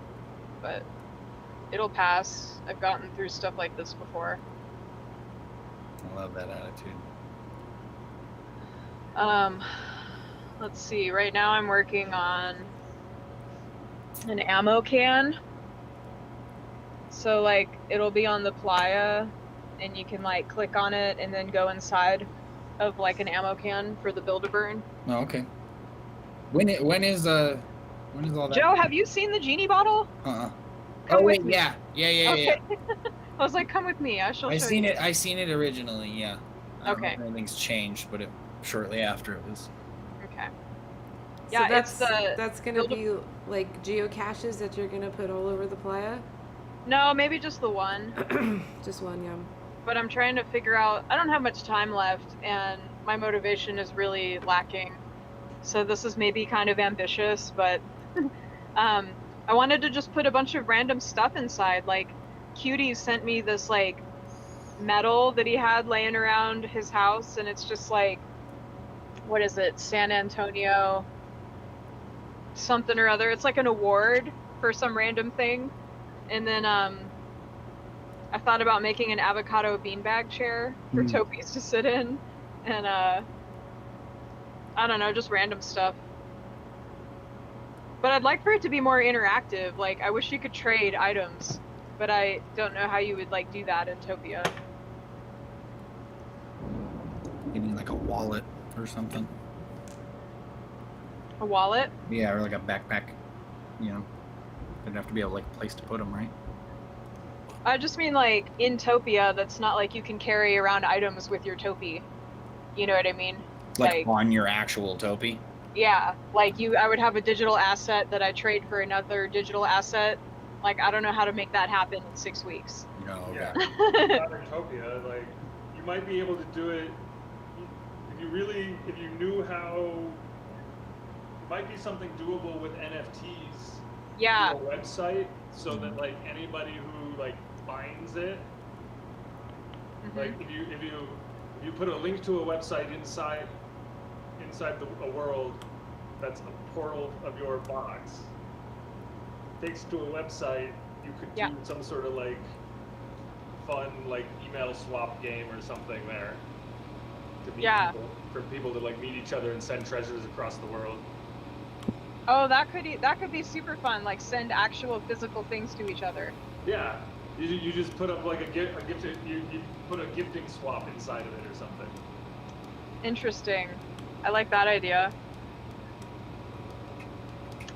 But it'll pass. I've gotten through stuff like this before. I love that attitude. Let's see. Right now I'm working on an ammo can. So like it'll be on the playa, and you can like click on it and then go inside of like an ammo can for the Build-A-Burn. Oh, okay. When is all that? Joe, have you seen the genie bottle? Oh Come wait, with me. yeah. Okay. I was like, come with me. I shall show you. I seen it originally. Yeah. I don't know Okay. if anything's changed, but shortly after it was. Okay. So Yeah, that's it's that's gonna be like geocaches that you're gonna put all over the playa. No, maybe just the one. Just one, yeah. But I'm trying to figure out. I don't have much time left, and my motivation is really lacking. So this is maybe kind of ambitious, but I wanted to just put a bunch of random stuff inside. Like, Cutie sent me this like metal that he had laying around his house, and it's just like, what is it? San Antonio something or other. It's like an award for some random thing. And then I thought about making an avocado beanbag chair for Topies to sit in, and I don't know, just random stuff. But I'd like for it to be more interactive. Like, I wish you could trade items, but I don't know how you would like do that in Topia. You need like a wallet or something. A wallet? Yeah, or like a backpack. You know, there'd have to be a like place to put them, right? I just mean like in Topia, that's not like you can carry around items with your Topi. You know what I mean? Like on your actual Topi. Yeah, like I would have a digital asset that I trade for another digital asset. Like, I don't know how to make that happen in 6 weeks. No. Okay. Yeah. Utopia, like, you might be able to do it if you knew how. It might be something doable with NFTs. Yeah. A website, so that like anybody who like finds it, like if you put a link to a website inside a world that's a portal of your box, takes to a website, you could do some sort of like fun like email swap game or something there to meet people, for people to like meet each other and send treasures across the world. Oh, that could be super fun. Like, send actual physical things to each other. Yeah, you just put up like a gift you put a gifting swap inside of it or something. Interesting. I like that idea.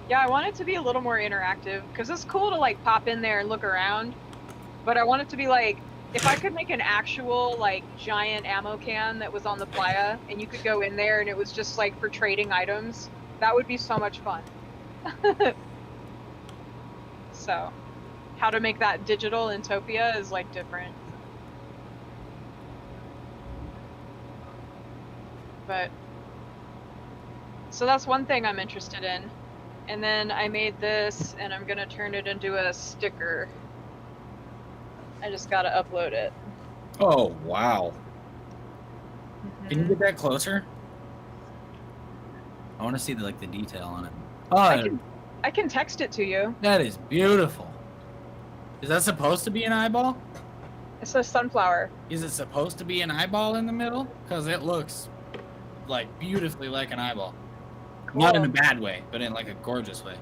Yeah, I want it to be a little more interactive, because it's cool to like pop in there and look around, but I want it to be like, if I could make an actual like giant ammo can that was on the playa and you could go in there and it was just like for trading items, that would be so much fun. So, how to make that digital in Topia is like different. But, so that's one thing I'm interested in. And then I made this, and I'm gonna turn it into a sticker. I just gotta upload it. Oh wow! Can you get that closer? I want to see the detail on it. Oh, I can text it to you. that is beautiful. Is that supposed to be an eyeball? It's a sunflower. Is it supposed to be an eyeball in the middle? Because it looks like beautifully like an eyeball. Cool. Not in a bad way, but in like a gorgeous way.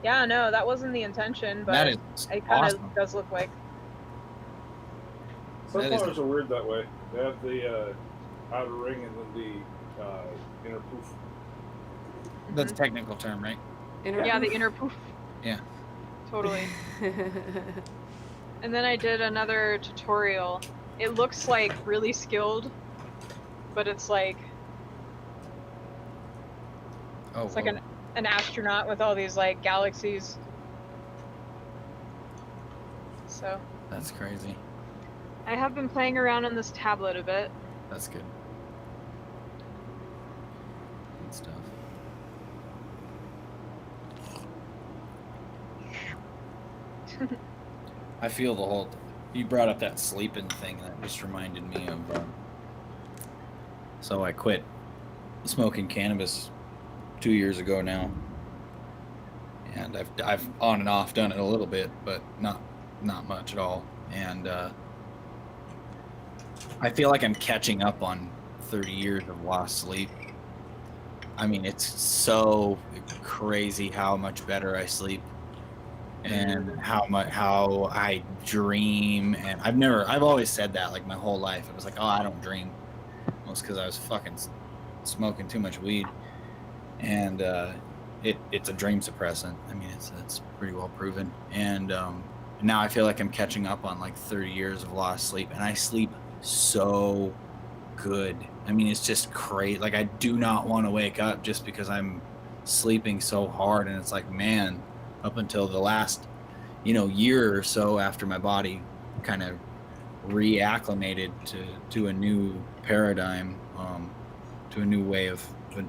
Yeah, no, that wasn't the intention, but That is it kind of awesome. does look like. Sunflowers are weird that way. They have the outer ring and then the inner poof. That's a technical term, right? Yeah, the inner poof. Yeah. Totally. And then I did another tutorial. It looks like really skilled, but it's like Oh, like an astronaut with all these like galaxies. So that's crazy. I have been playing around on this tablet a bit. That's good. Good stuff. I feel the whole. You brought up that sleeping thing, that just reminded me of. So I quit smoking cannabis 2 years ago now, and I've on and off done it a little bit, but not much at all. And I feel like I'm catching up on 30 years of lost sleep. I mean, it's so crazy how much better I sleep, and how I dream. And I've always said that, like, my whole life. It was like, oh, I don't dream. Most because I was fucking smoking too much weed, and it's a dream suppressant. I mean, it's pretty well proven. And now I feel like I'm catching up on like 30 years of lost sleep, and I sleep so good. I mean, it's just crazy. Like, I do not want to wake up just because I'm sleeping so hard. And it's like, man, up until the last, year or so, after my body kind of reacclimated to a new paradigm, to a new way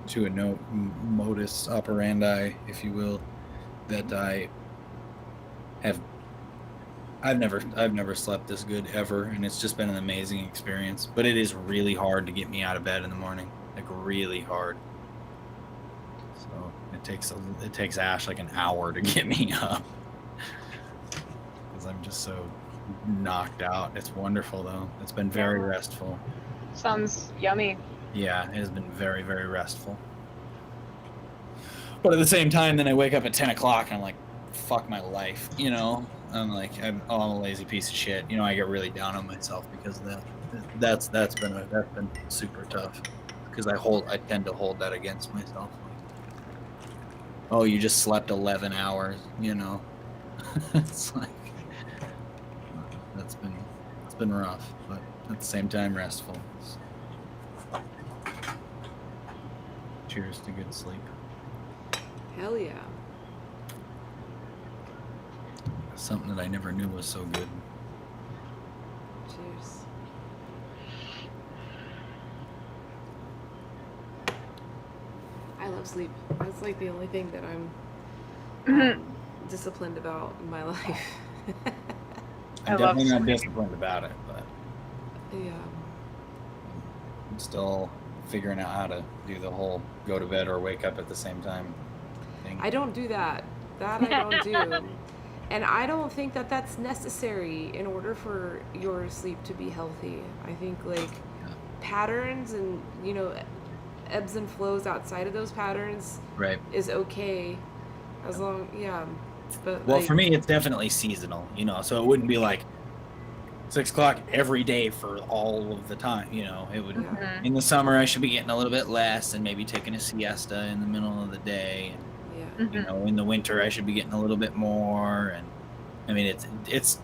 to a no modus operandi, if you will, that I've never slept this good ever, and it's just been an amazing experience. But it is really hard to get me out of bed in the morning, like really hard. So it takes Ash like an hour to get me up because I'm just so knocked out. It's wonderful though. It's been very restful. Sounds yummy. Yeah, it has been very, very restful. But at the same time, then I wake up at 10 o'clock and I'm like, fuck my life, you know? I'm like, I'm a lazy piece of shit. You know, I get really down on myself because of that. That's been super tough because I tend to hold that against myself. Oh, you just slept 11 hours, you know? It's like, it's been rough, but at the same time, restful. Cheers to good sleep. Hell yeah. Something that I never knew was so good. Cheers. I love sleep. That's like the only thing that I'm disciplined about in my life. I I'm love definitely not sleep. disciplined about it, but Yeah. I'm still figuring out how to do the whole go to bed or wake up at the same time thing. I don't do that. That I don't do. And I don't think that that's necessary in order for your sleep to be healthy. I think like patterns and, you know, ebbs and flows outside of those patterns Right. is okay as long, yeah. But Well, like, for me, it's definitely seasonal, you know, so it wouldn't be like 6 o'clock every day for all of the time, you know. It would, yeah, in the summer, I should be getting a little bit less and maybe taking a siesta in the middle of the day. yeah. You know, in the winter, I should be getting a little bit more. And I mean, it's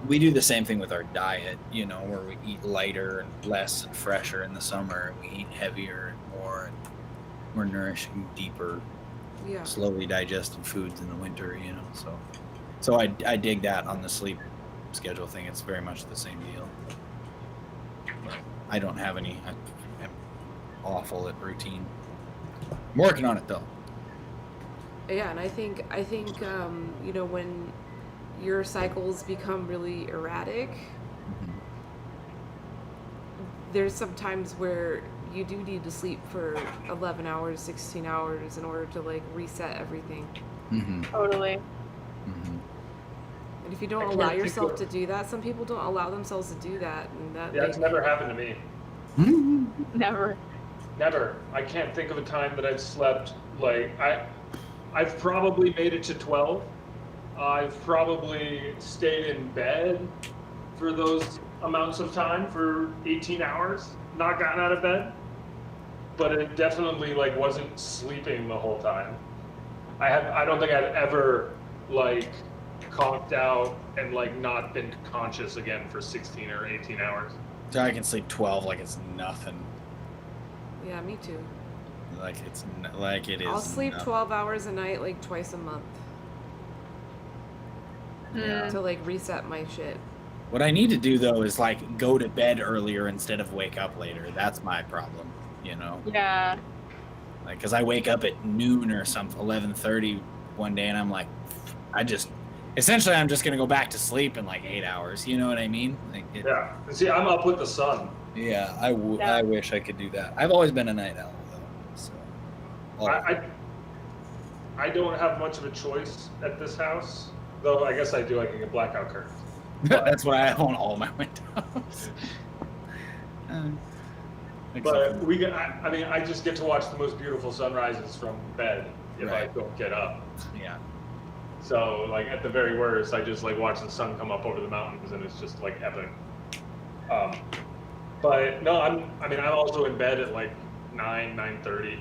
we do the same thing with our diet, you know, where we eat lighter and less and fresher in the summer. We eat heavier and more nourishing, deeper, Yeah. slowly digested foods in the winter, you know. So I dig that on the sleep schedule thing. It's very much the same deal. But I don't have any. I'm awful at routine. I'm working on it though. Yeah, and I think you know, when your cycles become really erratic, Mhm. there's some times where you do need to sleep for 11 hours, 16 hours in order to like reset everything. Mm-hmm. Totally. Mm-hmm. And if you don't I can't allow think yourself of- to do that, some people don't allow themselves to do that, and that Yeah, it's never happened to me. Never. Never. I can't think of a time that I've slept like I've probably made it to 12. I've probably stayed in bed for those amounts of time for 18 hours, not gotten out of bed. But it definitely like wasn't sleeping the whole time. I don't think I've ever like conked out and like not been conscious again for 16 or 18 hours. So I can sleep 12 like it's nothing. yeah, me too. Like like it is. I'll sleep nothing. 12 hours a night like twice a month Yeah. to like reset my shit. What I need to do though is like go to bed earlier instead of wake up later. That's my problem, you know. Yeah. Like, cause I wake up at noon or something, 11:30 one day, and I'm like, essentially I'm just gonna go back to sleep in like 8 hours. You know what I mean? Like, Yeah. See, I'm up with the sun. yeah. Yeah. I wish I could do that. I've always been a night owl though, so. I don't have much of a choice at this house, though. I guess I do. I can get blackout curtains. That's what I have on all my windows. But I mean, I just get to watch the most beautiful sunrises from bed if I Right. don't get up. Yeah. So, like, at the very worst, I just like watch the sun come up over the mountains, and it's just like epic. But no, I'm also in bed at like 9:30.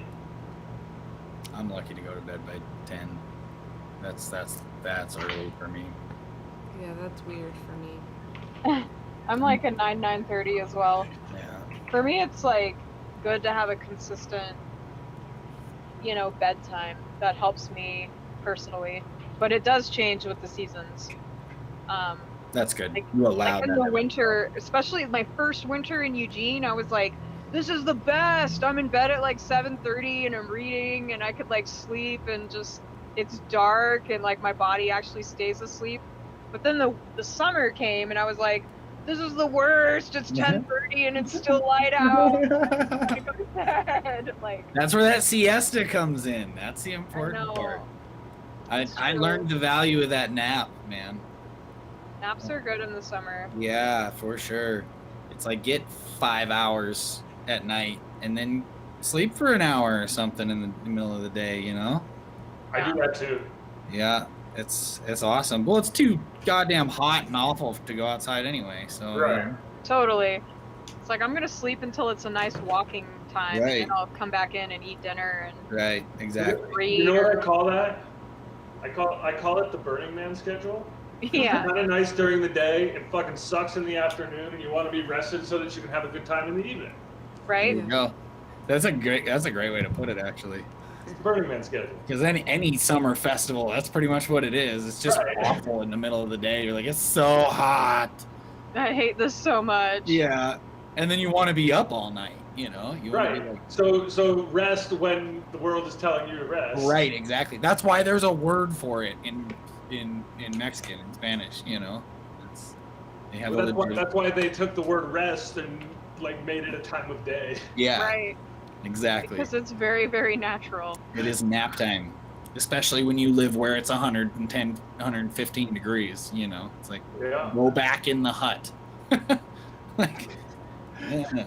I'm lucky to go to bed by 10. That's early for me. Yeah, that's weird for me. I'm like a 9:30 as well. Yeah. For me, it's like good to have a consistent, you know, bedtime. That helps me personally, but it does change with the seasons. That's good. Like- You allow Like in that. the winter, especially my first winter in Eugene, I was like, this is the best. I'm in bed at like 7:30 and I'm reading and I could like sleep and just it's dark and like my body actually stays asleep. But then the summer came, and I was like, this is the worst. It's 10:30 and it's still light out. I go to bed. Like, That's where that siesta comes in. That's the important part. I learned the value of that nap, man. Naps are good in the summer. Yeah, for sure. It's like get 5 hours at night and then sleep for an hour or something in the middle of the day, you know? I do that too. Yeah, it's awesome. Well, it's too goddamn hot and awful to go outside anyway, so Right. Totally. It's like I'm gonna sleep until it's a nice walking time, Right. and then I'll come back in and eat dinner and right, exactly. read. You know what I call that? I call it the Burning Man schedule. Yeah. Kind of nice during the day. It fucking sucks in the afternoon, and you want to be rested so that you can have a good time in the evening. Right? There you go. That's a great way to put it, actually. It's the Burning Man schedule. Because any summer festival, that's pretty much what it is. It's just Right. awful in the middle of the day. You're like, it's so hot. I hate this so much. Yeah, and then you want to be up all night. You know, you want to be Right. like, So rest when the world is telling you to rest. right, exactly. That's why there's a word for it in Mexican and Spanish. You know, they have Well, a legit- that's why they took the word rest and like made it a time of day. yeah, Right. exactly. Because it's very, very natural. It is nap time, especially when you live where it's 110, 115 degrees. You know, it's like Yeah. go back in the hut. Like, yeah.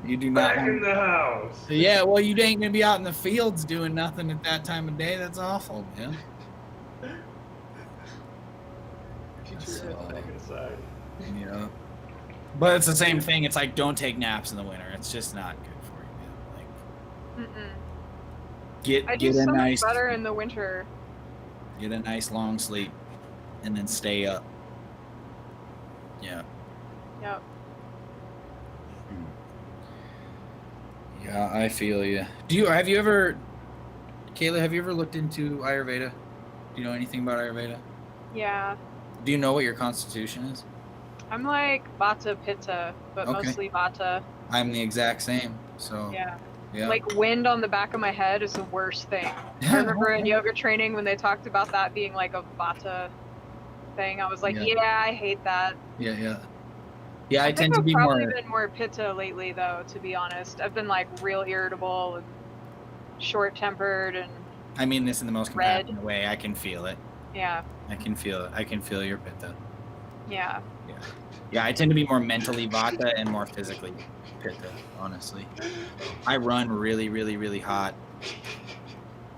You do not. Back in the house. Yeah, well, you ain't gonna be out in the fields doing nothing at that time of day. That's awful, man. Get So- your head back inside. Yeah. But it's the same thing. It's like don't take naps in the winter. It's just not good for you, man. Like I do get a so nice much better in the winter. get a nice long sleep, and then stay up. Yeah. Yep. Yeah, I feel you. Have you ever, Kayla? Have you ever looked into Ayurveda? Do you know anything about Ayurveda? Yeah. Do you know what your constitution is? I'm like Vata Pitta, but Okay. mostly Vata. I'm the exact same. So Yeah. yeah. Like wind on the back of my head is the worst thing. I remember in yoga training when they talked about that being like a Vata thing. I was like, Yeah. yeah, I hate that. Yeah. Yeah, I think tend to I've be probably more. been more Pitta lately, though. To be honest, I've been like real irritable and short-tempered, and I mean this in the most Red. compassionate way. I can feel it. yeah, I can feel it. I can feel your pitta. yeah. Yeah, I tend to be more mentally vata and more physically pitta, honestly. I run really, really, really hot.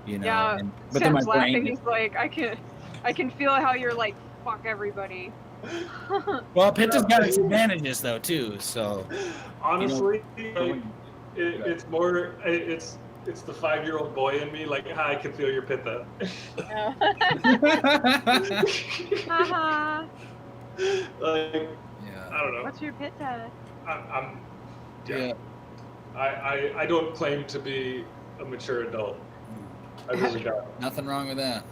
You know, Yeah, but then my Sam's laughing. brain. He's like, I can feel how you're like, fuck everybody. Well, pitta's got its advantages though too. So Honestly, like, Yeah. it's more. It's the 5-year-old boy in me. Like, hi, I can feel your pitta. Haha. Like, yeah. I don't know. What's your Pitta? I'm Yeah. I don't claim to be a mature adult. I really don't. Nothing wrong with that.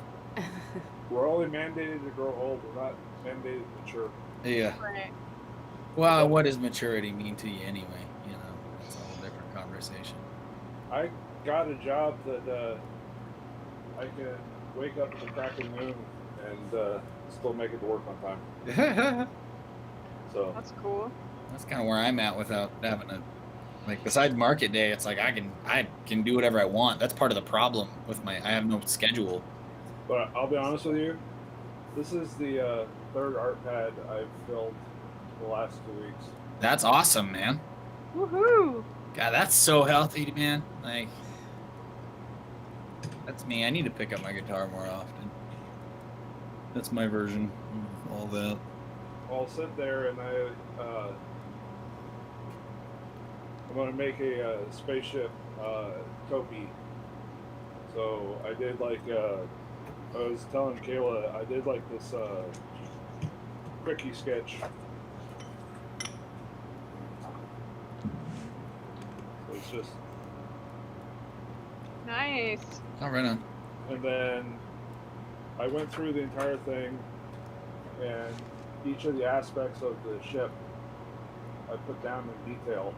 We're only mandated to grow old. We're not mandated to mature. Yeah. Right. Well, what does maturity mean to you anyway? You know, it's a whole different conversation. I got a job that I can wake up at the crack of noon and still make it to work on time. That's So That's cool. kind of where I'm at without having a, like, besides market day, it's like I can do whatever I want. That's part of the problem with I have no schedule. but I'll be honest with you, this is the third art pad I've filled the last 2 weeks. That's awesome, man. Woohoo! God, that's so healthy, man. Like, that's me. I need to pick up my guitar more often. That's my version of all that. I'll sit there and I'm gonna make a spaceship topi. So I did like I was telling Kayla, I did like this quickie sketch. So it's just, Nice. Oh, right on. and then I went through the entire thing, and each of the aspects of the ship I put down in detail.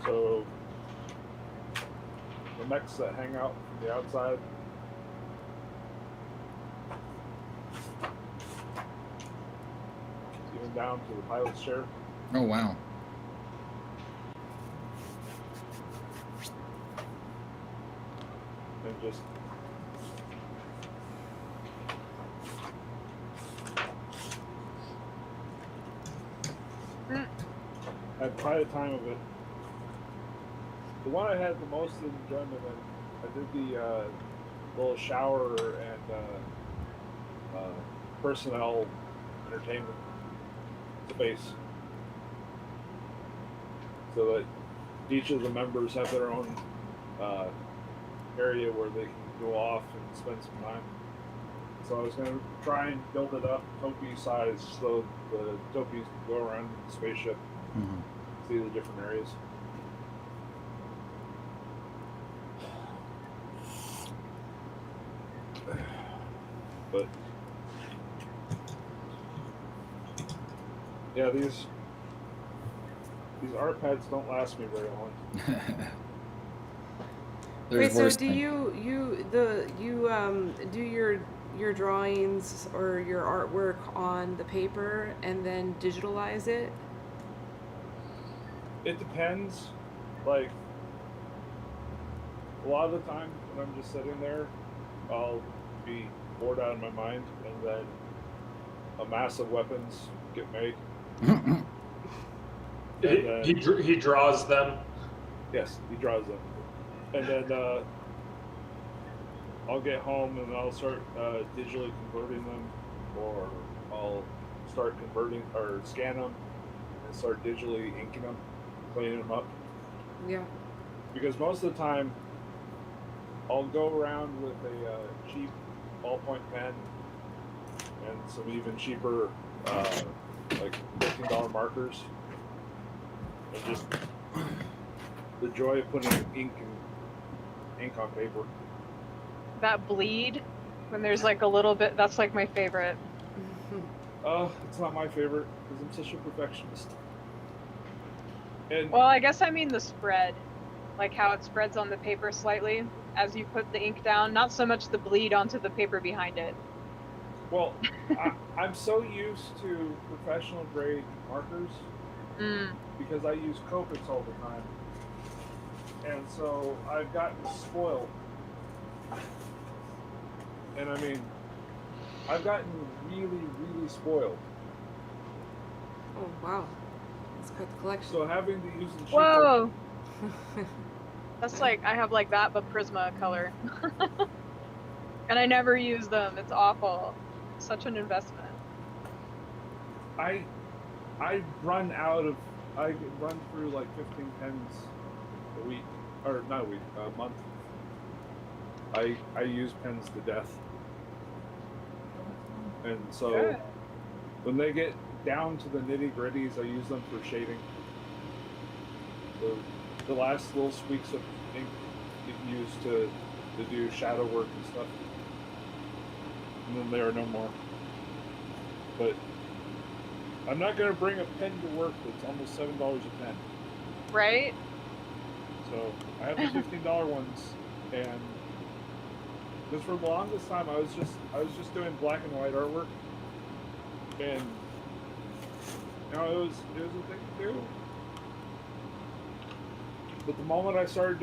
So the mechs that hang out from the outside, down to the pilot's chair. Oh wow. And just had quite a time of it. The one I had the most enjoyment in, I did the little shower and personnel entertainment space, so that each of the members have their own area where they can go off and spend some time. So I was going to try and build it up Topi size, so the Topis can go around the spaceship, see the different areas. But yeah, these art pads don't last me very long. Wait, so worse do things. you do your drawings or your artwork on the paper and then digitalize it? It depends. Like, a lot of the time when I'm just sitting there, I'll be bored out of my mind, and then a mass of weapons get made. He draws them. Yes, he draws them. And then I'll get home and I'll start digitally converting them, or I'll start converting or scan them and start digitally inking them, cleaning them up. Yeah. Because most of the time, I'll go around with a cheap ballpoint pen and some even cheaper, like $15 markers, and just the joy of putting ink on paper. That bleed, when there's like a little bit, that's like my favorite. It's not my favorite because I'm such a perfectionist. And Well, I guess I mean the spread, like how it spreads on the paper slightly as you put the ink down, not so much the bleed onto the paper behind it. well, I'm so used to professional grade markers because I use Copics all the time, and so I've gotten spoiled. And I mean, I've gotten really, really spoiled. Oh wow, that's quite the collection. So having to use the cheaper, Whoa! That's like, I have like that, but Prisma color. And I never use them. It's awful. Such an investment. I run through like 15 pens a week, or not a week, a month. I use pens to death, and so Good. when they get down to the nitty gritties, I use them for shading. The last little squeaks of ink get used to do shadow work and stuff, and then there are no more. But I'm not going to bring a pen to work that's almost $7 a pen. Right? So I have the $15 ones, and because for the longest time I was just doing black and white artwork, and you know, it was a thing to do. But the moment I started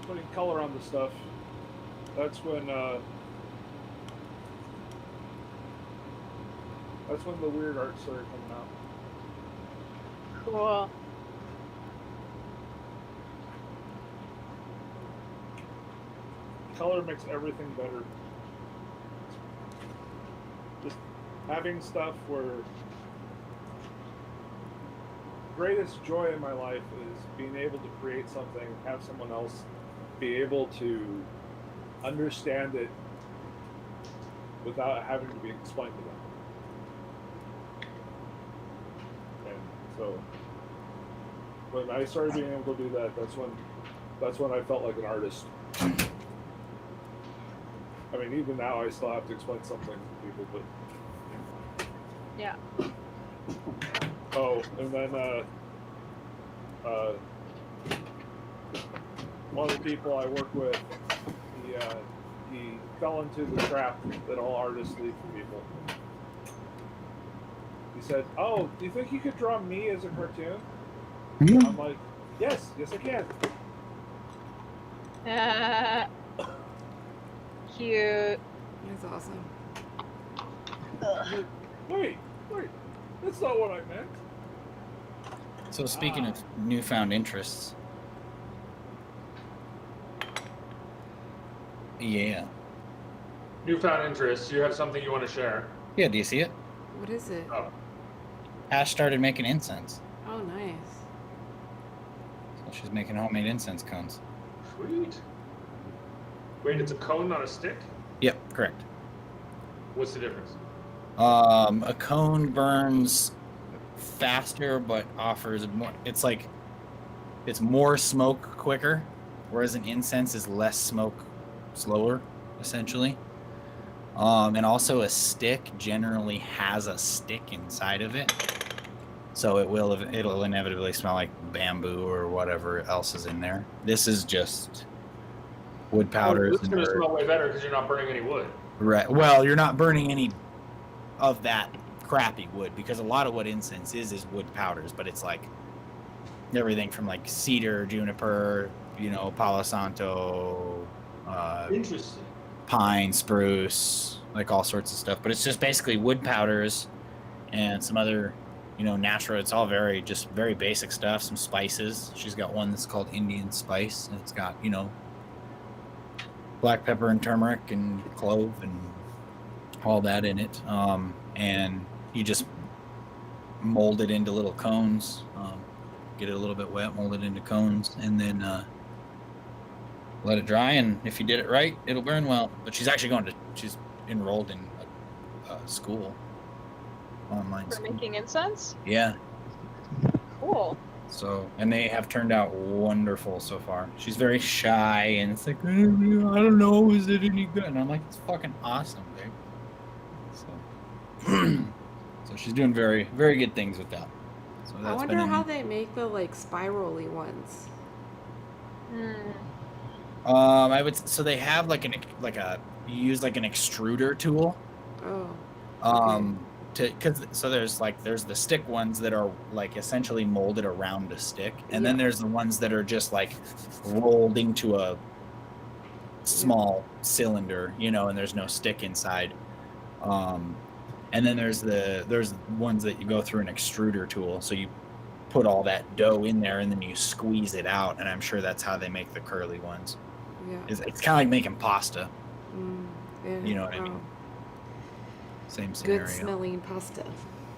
putting color on the stuff, that's when the weird art started coming out. Cool. Color makes everything better. Just having stuff where greatest joy in my life is being able to create something, have someone else be able to understand it without having to be explained to them. And so when I started being able to do that, that's when I felt like an artist. I mean, even now I still have to explain something to people, but Yeah. oh, and then one of the people I work with, he fell into the trap that all artists leave for people. he said, "Oh, do you think you could draw me as a cartoon?" Mhm. I'm like, yes, I can. Cute. That's awesome. Wait, that's not what I meant. So speaking of newfound interests, yeah, Newfound interest. You have something you want to share? do you see it? What is it? Oh, Ash started making incense, Oh, nice. so she's making homemade incense cones. sweet. Wait, it's a cone, not a stick? Yep, correct. What's the difference? A cone burns faster, but offers more. It's like it's more smoke quicker, whereas an incense is less smoke, slower, essentially. And also a stick generally has a stick inside of it, so it'll inevitably smell like bamboo or whatever else is in there. This is just wood powders. It's going to smell way better because you're not burning any wood. Right. Well, you're not burning any of that crappy wood, because a lot of what incense is wood powders, but it's like everything from like cedar, juniper, Palo Santo, Interesting. pine, spruce, like all sorts of stuff. But it's just basically wood powders and some other, natural. It's all very basic stuff. Some spices. She's got one that's called Indian spice, and it's got black pepper and turmeric and clove and all that in it. And you just mold it into little cones. Get it a little bit wet, mold it into cones, and then let it dry. And if you did it right, it'll burn well. But she's enrolled in a school, online For school. making incense? Yeah. Cool. So, and they have turned out wonderful so far. She's very shy, and it's like, I don't know, is it any good? And I'm like, it's fucking awesome, babe. So, so she's doing very, very good things with that. So I that's wonder been how they make the like spirally ones. So they have you use like an extruder tool. Oh. There's the stick ones that are like essentially molded around a stick, and then there's the ones that are just like rolled into a small cylinder, and there's no stick inside. And then there's ones that you go through an extruder tool, so you put all that dough in there and then you squeeze it out, and I'm sure that's how they make the curly ones. Yeah. It's kind of like making pasta. Yeah. You know what I mean? Same scenario. Good smelling pasta.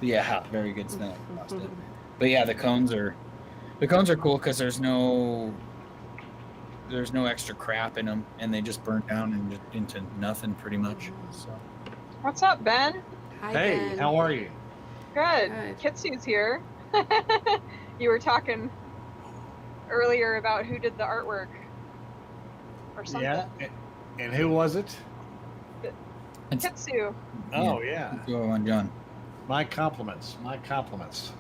Yeah, very good smelling pasta. But yeah, the cones are cool because there's no extra crap in them, and they just burn down into nothing pretty much. So. What's up, Ben? Hi, Hey, Ben. how are you? Good. Good. Kitsu's here. You were talking earlier about who did the artwork or something. Yeah. And who was it? Kitsu. Oh, yeah. Go on, John. My compliments. My compliments.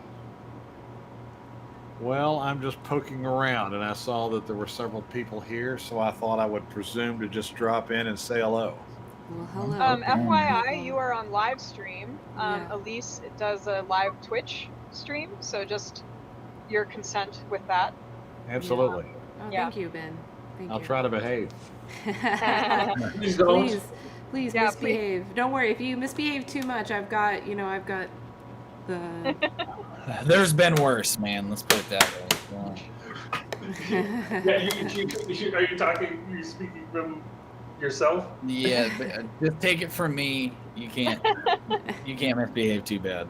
Well, I'm just poking around, and I saw that there were several people here, so I thought I would presume to just drop in and say hello. Well, hello. FYI, you are on live stream. Yeah. Elise does a live Twitch stream, so just your consent with that. Absolutely. Oh, Yeah. thank you, Ben. Thank I'll you. try to behave. Please don't. Please Yeah, misbehave. Don't worry. If you misbehave too much, I've got the. There's been worse, man. Let's put it that way. Yeah, are you speaking from yourself? Yeah, but, just take it from me. You can't misbehave too bad.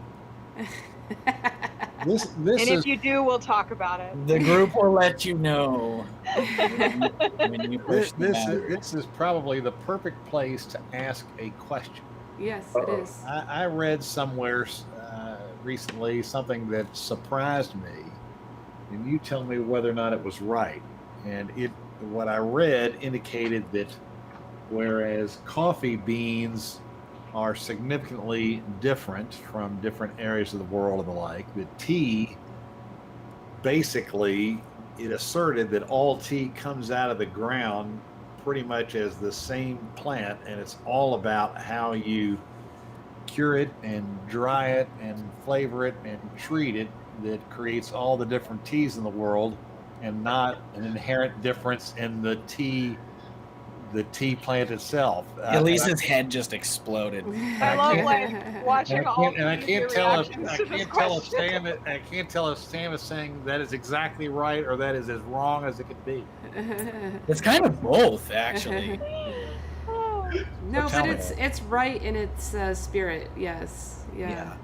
This And is if you do, we'll talk about it. The group will let you know when you push the boundary. this is probably the perfect place to ask a question. Yes, it is. I read somewhere recently something that surprised me, and you tell me whether or not it was right. And what I read indicated that whereas coffee beans are significantly different from different areas of the world and the like, the tea, basically, it asserted that all tea comes out of the ground pretty much as the same plant, and it's all about how you cure it and dry it and flavor it and treat it that creates all the different teas in the world, and not an inherent difference in the tea plant itself. Elise's head just exploded. I love like watching all of I your can't tell reactions to this if question. Sam is saying that is exactly right or that is as wrong as it could be. It's kind of both, actually. Oh. No, Tell but me. it's right in its spirit. Yes. Yeah.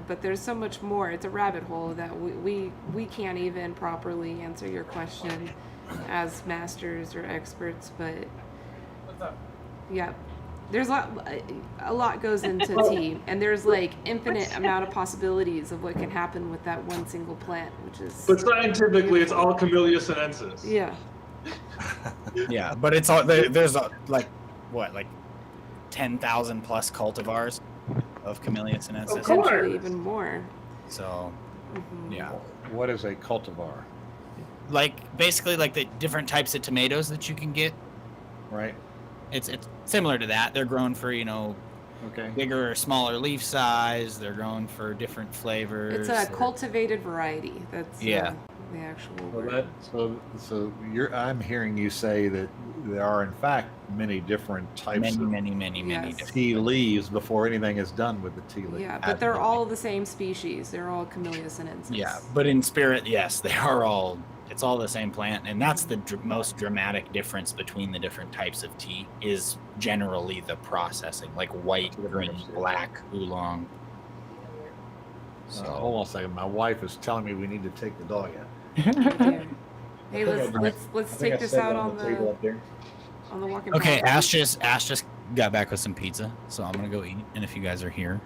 But there's so much more. It's a rabbit hole that we can't even properly answer your question as masters or experts. But yeah, there's a lot goes into tea, and there's like infinite amount of possibilities of what can happen with that one single plant, which is But scientifically, it's all Camellia sinensis. yeah. Yeah, but it's all there's like 10,000 plus cultivars of Camellia sinensis. Of course. Potentially even more. So yeah, What is a cultivar? like basically like the different types of tomatoes that you can get. Right? It's similar to that. They're grown for Okay. bigger or smaller leaf size. They're grown for different flavors. It's a cultivated variety. That's Yeah. The actual Well, word. so I'm hearing you say that there are in fact many different types many of Yes. different. tea leaves before anything is done with the tea leaf. Yeah, but they're all the same species. They're all Camellia sinensis. Yeah, but in spirit, yes, they are all. It's all the same plant, and that's the most dramatic difference between the different types of tea. Is generally the processing, like white, green, black, oolong. So Hold on a second. My wife is telling me we need to take the dog out. Okay. Hey, let's take this out on the up there. walking. okay, path. Ash just got back with some pizza, so I'm gonna go eat. And if you guys are here,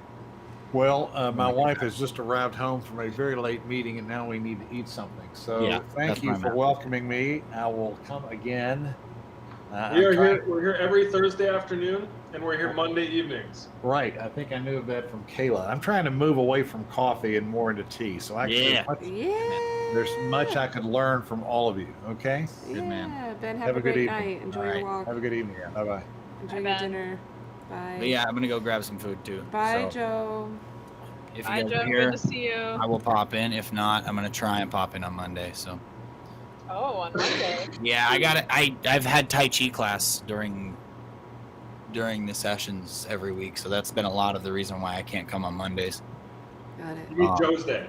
Well, my wife has just arrived home from a very late meeting, and now we need to eat something. So Yeah, thank that's you where I'm for at. welcoming me. I will come again. We're here every Thursday afternoon, and we're here Monday evenings. Right. I think I knew that from Kayla. I'm trying to move away from coffee and more into tea. So actually, Yeah. Yeah. there's much I could learn from all of you. Okay. Good Yeah, man. Ben, have a good great evening. night. Enjoy All your right. walk. Have a good evening. Bye bye. Enjoy Bye, your Ben. dinner. Bye. but yeah, I'm gonna go grab some food too. Bye, So Joe. if Hi, you guys Joe. are here, Good to see you. I will pop in. If not, I'm gonna try and pop in on Monday. So Oh, on Monday. yeah, I got it. I've had Tai Chi class during the sessions every week, so that's been a lot of the reason why I can't come on Mondays. Got it. You mean Joe's Day.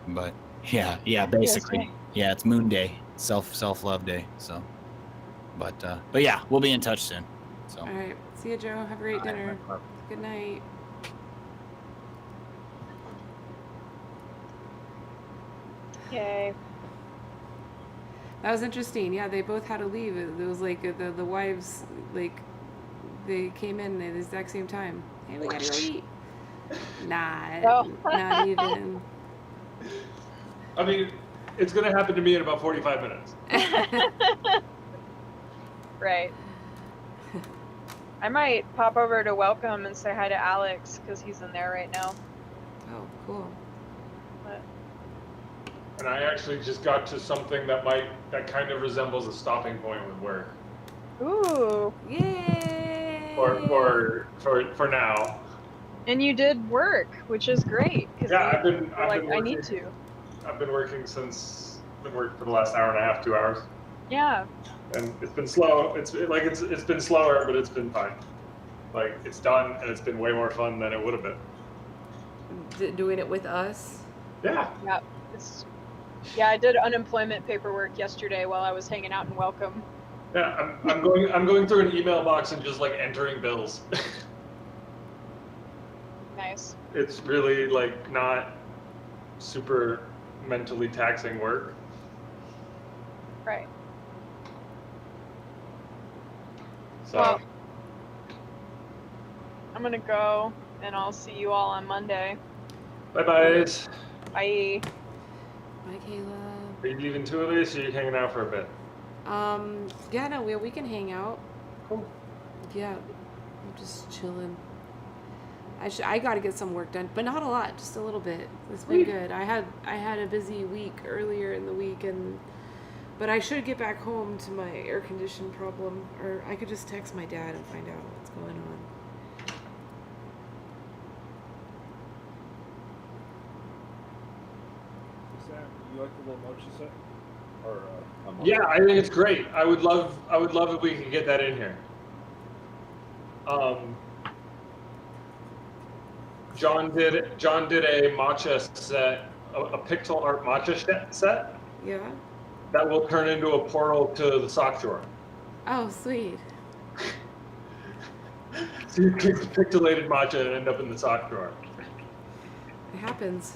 But yeah, basically, yeah, it's Moon Day, self love day. So, but yeah, we'll be in touch soon. So, All right. See you, Joe. Have a great dinner. Good night. Yay. That was interesting. Yeah, they both had to leave. It was like the wives, like, they came in at the exact same time. Hey, we gotta go eat. Nah, Oh. not even. I mean, it's going to happen to me in about 45 minutes. Right. I might pop over to welcome and say hi to Alex because he's in there right now. Oh, cool. But And I actually just got to something that kind of resembles a stopping point with work. ooh, Yay! For now. and you did work, which is great. 'Cause Yeah, you I've been were like, I working, need to. I've been working for the last hour and a half, 2 hours. Yeah. And it's been slow. It's been slower, but it's been fine. Like it's done, and it's been way more fun than it would have been. Doing it with us. Yeah. Yeah. I did unemployment paperwork yesterday while I was hanging out in welcome. Yeah, I'm going through an email box and just like entering bills. Nice. It's really like not super mentally taxing work. Right. So Well, I'm gonna go, and I'll see you all on Monday. bye bye. Bye. Bye, Kayla. Are you leaving too, Elise, or are you hanging out for a bit? Yeah, no, we can hang out. Cool. Yeah, I'm just chilling. I got to get some work done, but not a lot, just a little bit. It's been good. I had a busy week earlier in the week, but I should get back home to my air condition problem, or I could just text my dad and find out what's going on. You like the little mochi set? Or Yeah, I think it's great. I would love if we could get that in here. John did a matcha set, a pixel art matcha set Yeah. that will turn into a portal to the sock drawer. Oh, sweet. So you take the pixelated matcha and end up in the sock drawer. It happens.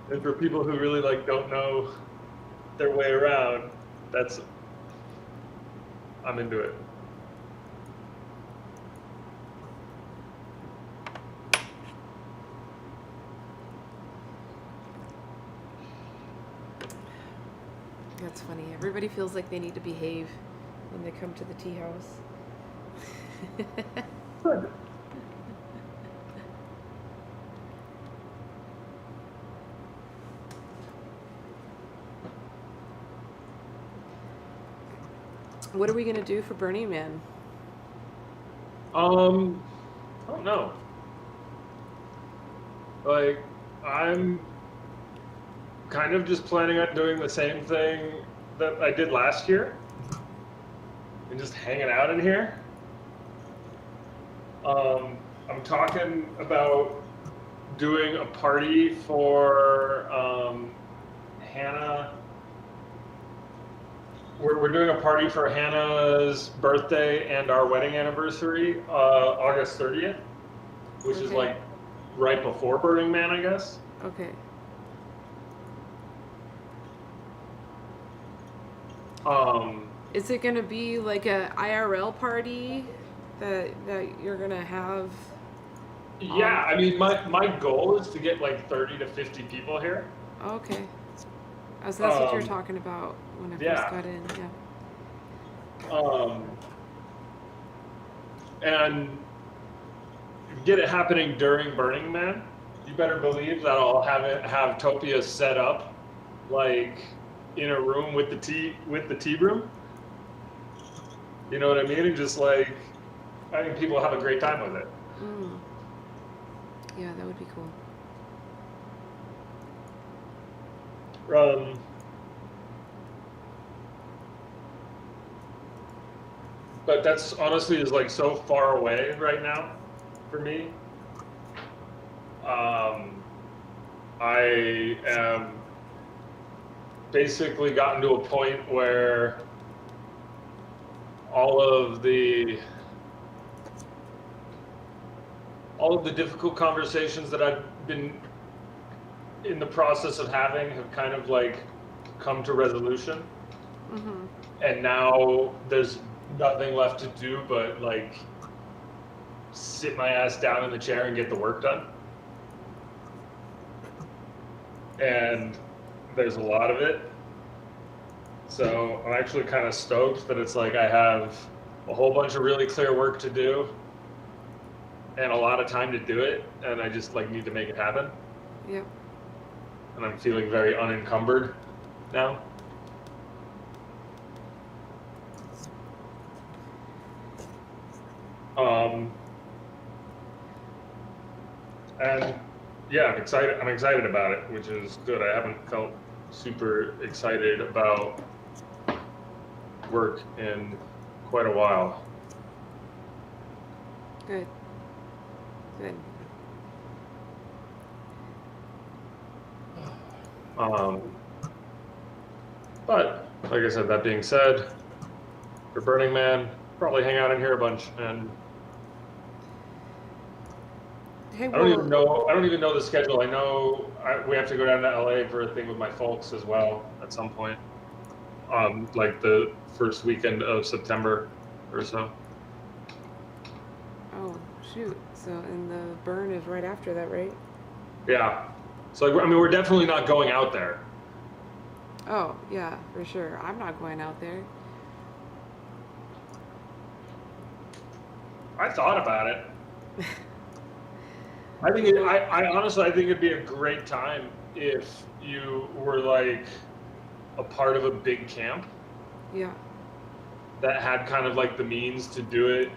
And for people who really don't know their way around, I'm into it. That's funny. Everybody feels like they need to behave when they come to the tea house. Good. What are we gonna do for Burning Man? I don't know. I'm kind of just planning on doing the same thing that I did last year and just hanging out in here. I'm talking about doing a party for Hannah. We're doing a party for Hannah's birthday and our wedding anniversary, August 30th, which is Okay. right before Burning Man, I guess. Okay. Is it gonna be like a IRL party that you're gonna have? Yeah, I mean, my goal is to get 30 to 50 people here. Okay. Oh, so that's what you were Um, talking about when I yeah. first got in. Yeah. And get it happening during Burning Man. You better believe that I'll have Topia set up in a room with the tea room. You know what I mean? And just I think people have a great time with it. Mm. Yeah, that would be cool. But that's honestly is so far away right now for me. I am basically gotten to a point where all of the difficult conversations that I've been in the process of having have kind of come to resolution. Mm-hmm. And now there's nothing left to do but sit my ass down in the chair and get the work done. And there's a lot of it. So I'm actually kind of stoked that it's I have a whole bunch of really clear work to do and a lot of time to do it, and I just need to make it happen. Yep. And I'm feeling very unencumbered now. And yeah, I'm excited about it, which is good. I haven't felt super excited about work in quite a while. Good. Good. But like I said, that being said, for Burning Man, probably hang out in here a bunch. And Hey, I don't even know the schedule. I know we have to go down to LA for a thing with my folks as well at some point. The first weekend of September or so. Oh, shoot. So, and the burn is right after that, right? Yeah. So we're definitely not going out there. Oh, yeah, for sure. I'm not going out there. I thought about it. I honestly think it'd be a great time if you were a part of a big camp. Yeah. That had kind of the means to do it.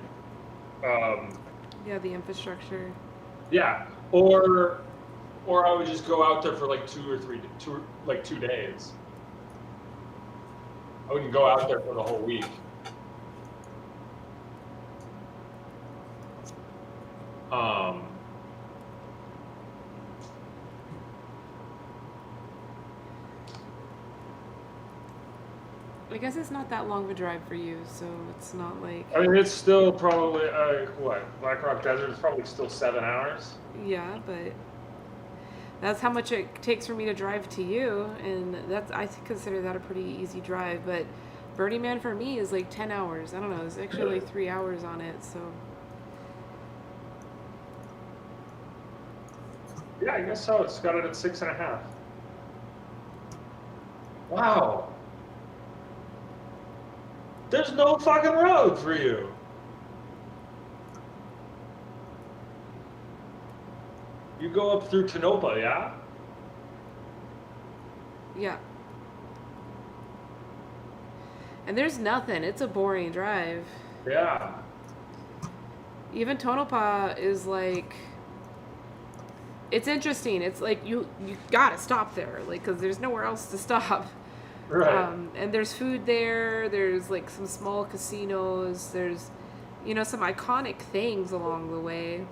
Yeah, the infrastructure. Yeah, or Or I would just go out there for like 2 days. I wouldn't go out there for the whole week. I guess it's not that long of a drive for you, so it's not like. I mean, it's still probably what Black Rock Desert is probably still 7 hours. Yeah, but that's how much it takes for me to drive to you, and I consider that a pretty easy drive. But Burning Man for me is like 10 hours. I don't know. There's actually like 3 hours on it, so. Yeah, I guess so. It's got it at 6.5. Wow. There's no fucking road for you. You go up through Tonopah, yeah? Yeah. And there's nothing. It's a boring drive. Yeah. Even Tonopah is like. It's interesting. It's like you gotta stop there, like, because there's nowhere else to stop. Right. And there's food there. There's like some small casinos. There's, some iconic things along the way.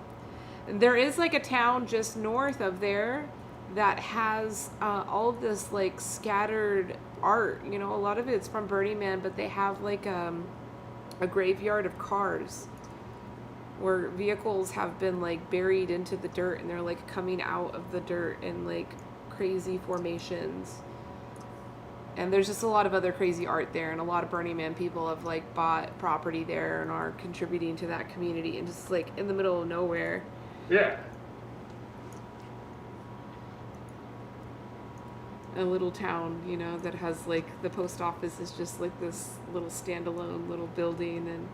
And there is like a town just north of there that has all of this like scattered art. A lot of it's from Burning Man, but they have like a graveyard of cars where vehicles have been like buried into the dirt, and they're like coming out of the dirt in like crazy formations. And there's just a lot of other crazy art there, and a lot of Burning Man people have like bought property there and are contributing to that community, and just like in the middle of nowhere. Yeah. A little town, that has like the post office is just like this little standalone little building, and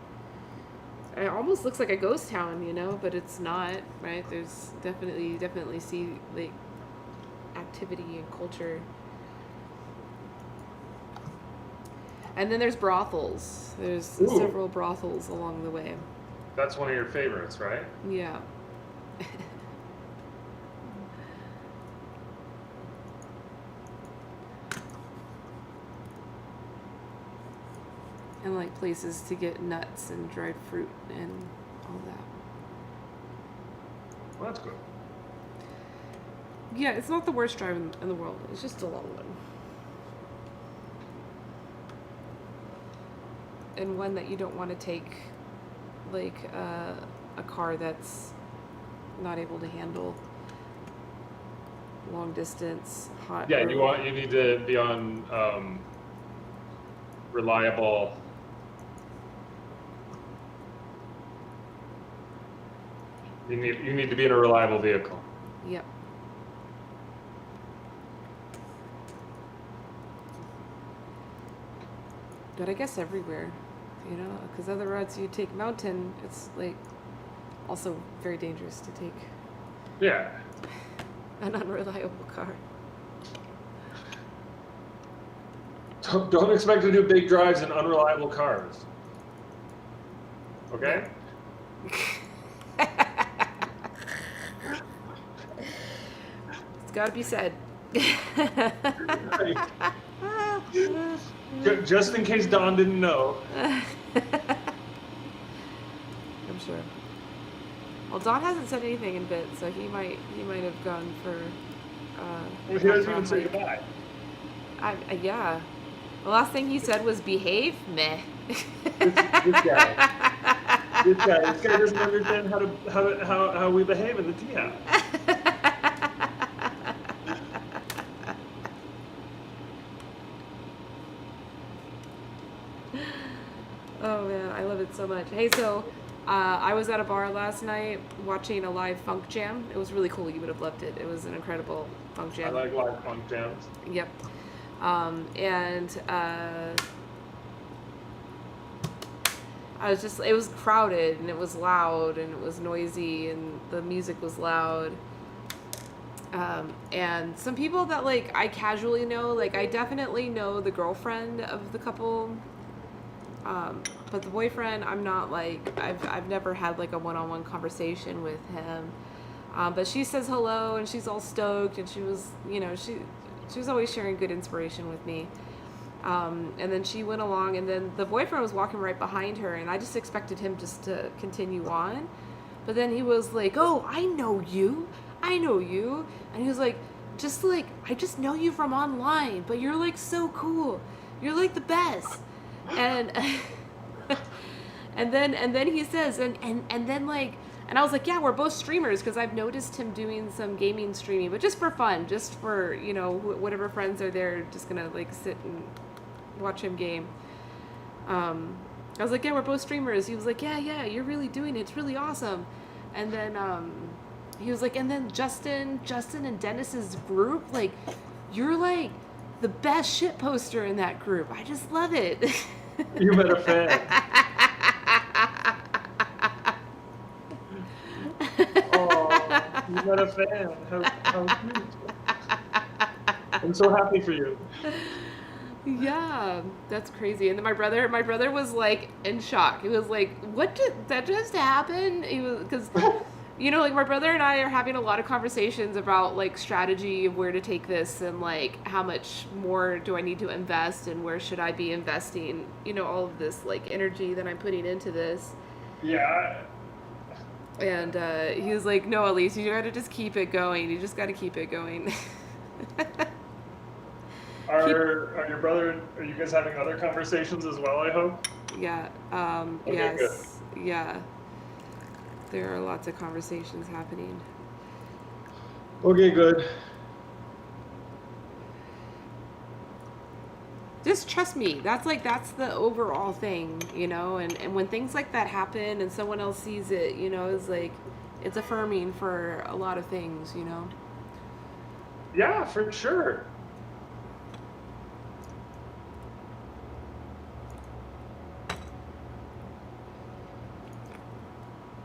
it almost looks like a ghost town, but it's not, right? There's definitely see like activity and culture. And then there's brothels. There's Ooh. several brothels along the way. That's one of your favorites, right? Yeah. And like places to get nuts and dried fruit and all that. Well, that's good. Yeah, it's not the worst drive in the world. It's just a long one. And one that you don't want to take, like a car that's not able to handle long distance hot. Yeah, road. you need to be on reliable. You need to be in a reliable vehicle. Yep. But I guess everywhere, because other roads you take mountain, it's like also very dangerous to take Yeah. an unreliable car. Don't expect to do big drives in unreliable cars. Okay? It's got to be said. Just in case Don didn't know. I'm sure. Well, Don hasn't said anything in a bit, so he might have gone for. He doesn't even say goodbye. Yeah. The last thing he said was behave. Meh. This guy doesn't understand how we behave in the tea house. Oh man, I love it so much. Hey, so I was at a bar last night watching a live funk jam. It was really cool. You would have loved it. It was an incredible funk I jam. like live funk jams. Yep. It was crowded and it was loud and it was noisy and the music was loud. And some people that like I casually know, like I definitely know the girlfriend of the couple. But the boyfriend, I'm not like, I've never had like a one-on-one conversation with him. But she says hello and she's all stoked, and she was, you know, she was always sharing good inspiration with me. And then she went along, and then the boyfriend was walking right behind her, and I just expected him just to continue on. But then he was like, "Oh, I know you. And he was like, I just know you from online, but you're like so cool. You're like the best. And and then he says, and then like, and I was like, yeah, we're both streamers, because I've noticed him doing some gaming streaming, but just for fun, just for, you know, whatever friends are there, just gonna like sit and watch him game. I was like, yeah, we're both streamers. He was like, yeah, you're really doing it. It's really awesome. And then he was like, and then Justin and Dennis's group, like, you're like the best shit poster in that group. I just love it. You met a fan. Oh, you met a fan. How cute. I'm so happy for you. Yeah, that's crazy. And then my brother was like in shock. He was like, "What did that just happen?" He was, because, you know, like my brother and I are having a lot of conversations about like strategy of where to take this, and like how much more do I need to invest, and where should I be investing, you know, all of this like energy that I'm putting into this. Yeah. And he was like, "No, Elise, you gotta just keep it going. You just gotta keep it going." Are your brother? Are you guys having other conversations as well? I hope. Yeah. Okay, Yes. Yeah. There are lots of conversations happening. Okay, good. Just trust me. That's the overall thing, you know. And when things like that happen and someone else sees it, you know, it's like, it's affirming for a lot of things, you know. Yeah, for sure.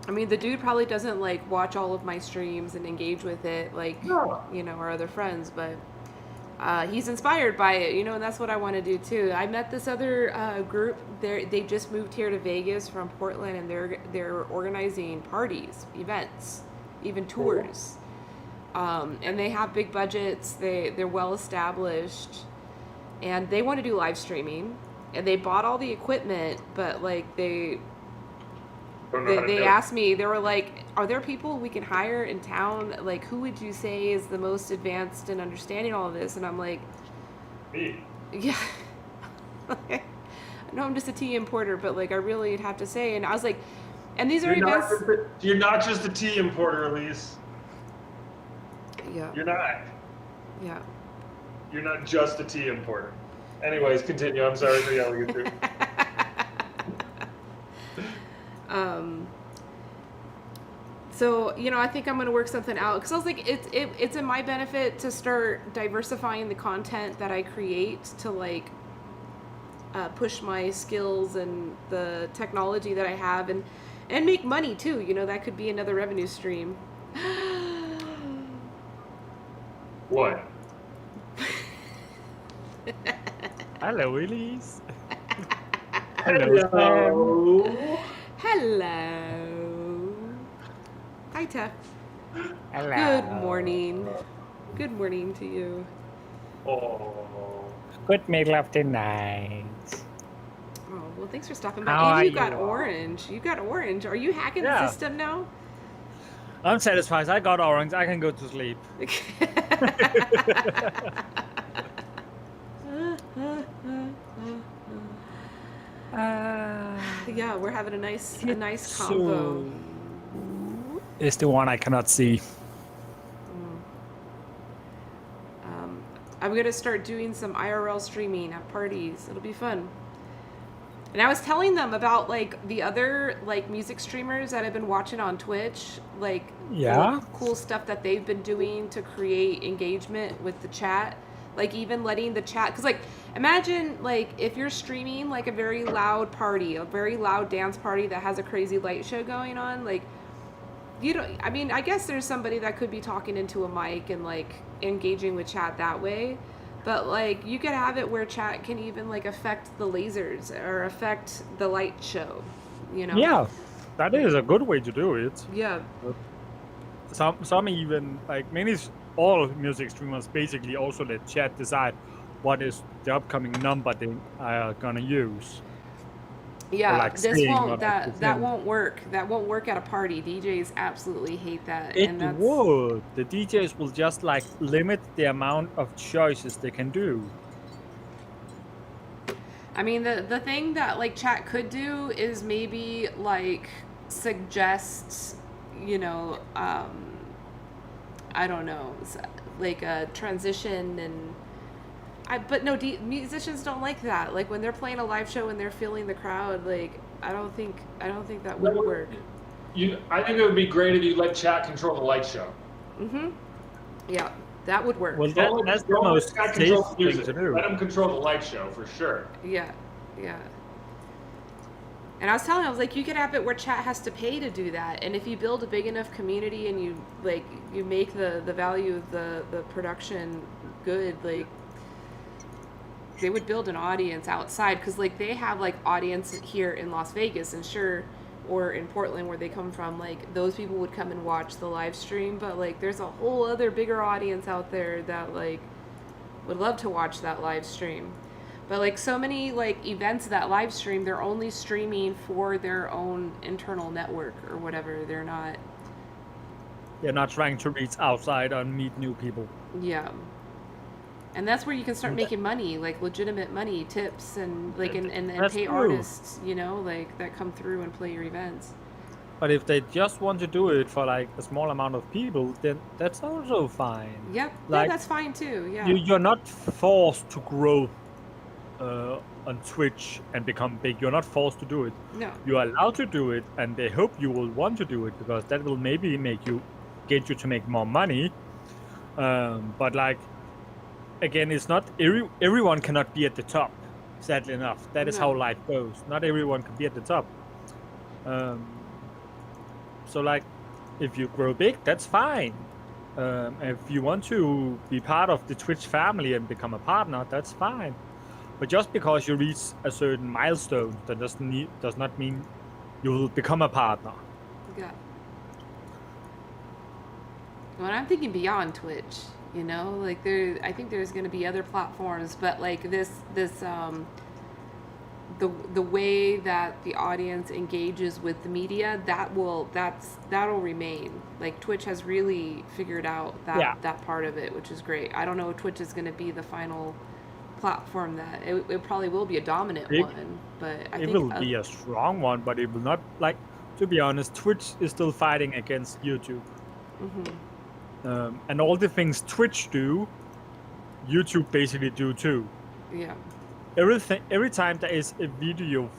I mean, the dude probably doesn't like watch all of my streams and engage with it like, No. you know, our other friends, but he's inspired by it, you know, and that's what I want to do too. I met this other group. They just moved here to Vegas from Portland, and they're organizing parties, events, even tours. And they have big budgets. They're well established, and they want to do live streaming. And they bought all the equipment, but like they asked me, they were like, are there people we can hire in town? Like, who would you say is the most advanced in understanding all of this? And I'm like, Me. yeah. I know I'm just a tea importer, but like I really have to say. And I was like, and these are events. You're not just a tea importer, Elise. Yeah. You're not. Yeah. You're not just a tea importer. Anyways, continue. I'm sorry for yelling at you. So, you know, I think I'm going to work something out, because I was like, it's in my benefit to start diversifying the content that I create to like push my skills and the technology that I have, and make money too. You know, that could be another revenue stream. What? Hello, Elise. Hello. Hello. Hi, Tef. Hello. Good morning. Good morning to you. Oh. Good middle of the night. Oh, well, thanks for stopping by. How are And you you got all? orange. You got orange. Are you hacking the Yeah. system now? I'm satisfied. I got orange. I can go to sleep. Yeah, we're having a nice combo. Is the one I cannot see. I'm gonna start doing some IRL streaming at parties. It'll be fun. And I was telling them about like the other like music streamers that I've been watching on Twitch, like Yeah? cool stuff that they've been doing to create engagement with the chat. Like even letting the chat, because like imagine like if you're streaming like a very loud party, a very loud dance party that has a crazy light show going on, like you don't, I mean, I guess there's somebody that could be talking into a mic and like engaging with chat that way, but like you could have it where chat can even like affect the lasers or affect the light show, you know? Yeah, that is a good way to do it. Yeah. some even like all music streamers basically also let chat decide what is the upcoming number they are gonna use. Yeah, like this saying won't what that it's that in. won't work. That won't work at a party. DJs absolutely hate that, It and that's would. The DJs will just like limit the amount of choices they can do. I mean, the thing that like chat could do is maybe like suggest, you know, I don't know, like a transition but no, musicians don't like that. Like when they're playing a live show and they're feeling the crowd, like I don't think that would work. I think it would be great if you let chat control the light show. Mhm. Yeah, that would work. Well, that's the Don't let most chat safe control the thing music. to do. Let them control the light show for sure. Yeah. And I was telling him, I was like, you could have it where chat has to pay to do that. And if you build a big enough community and you make the value of the production good, like they would build an audience outside, because like they have like audience here in Las Vegas, and sure, or in Portland where they come from, like those people would come and watch the live stream, but like there's a whole other bigger audience out there that like would love to watch that live stream. But like so many like events that live stream, they're only streaming for their own internal network or whatever. They're not trying to reach outside and meet new people. Yeah. And that's where you can start making money, like legitimate money, tips, and like and pay true. artists, you know, like that come through and play your events. But if they just want to do it for like a small amount of people, then that's also fine. Yep. Like, yeah, that's fine too. Yeah. You're not forced to grow on Twitch and become big. You're not forced to do it. No. You're allowed to do it, and they hope you will want to do it, because that will maybe get you to make more money. But like, again, it's not everyone cannot be at the top. Sadly enough, that is how life goes. Not everyone can be at the top. So like, if you grow big, that's fine. If you want to be part of the Twitch family and become a partner, that's fine. But just because you reach a certain milestone, that does not mean you will become a partner. Yeah. Well, I'm thinking beyond Twitch, you know, like I think there's going to be other platforms, but like the way that the audience engages with the media, that'll remain. Like Twitch has really figured out that part of it, which is great. I don't know if Twitch is going to be the final platform that it probably will be a dominant one, but I think it will be a strong one, but it will not, like, to be honest, Twitch is still fighting against YouTube. Mm-hmm. And all the things Twitch do, YouTube basically do too. Yeah. Every time there is a video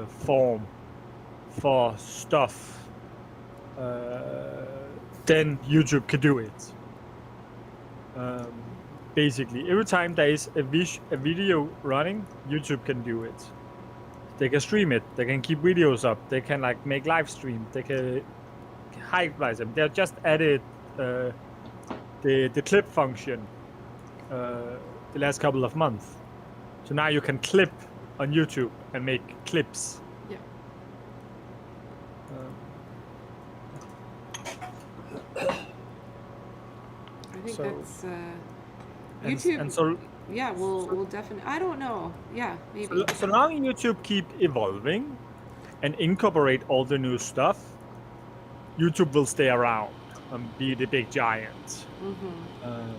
form for stuff, then YouTube can do it. Basically, every time there is a video running, YouTube can do it. They can stream it. They can keep videos up. They can like make live stream. They can highlight them. They just added the clip function the last couple of months. So now you can clip on YouTube and make clips. Yeah. I think that's YouTube. And so yeah, we'll definitely. I don't know. Yeah, maybe. So long YouTube keep evolving and incorporate all the new stuff, YouTube will stay around and be the big giant. Mm-hmm.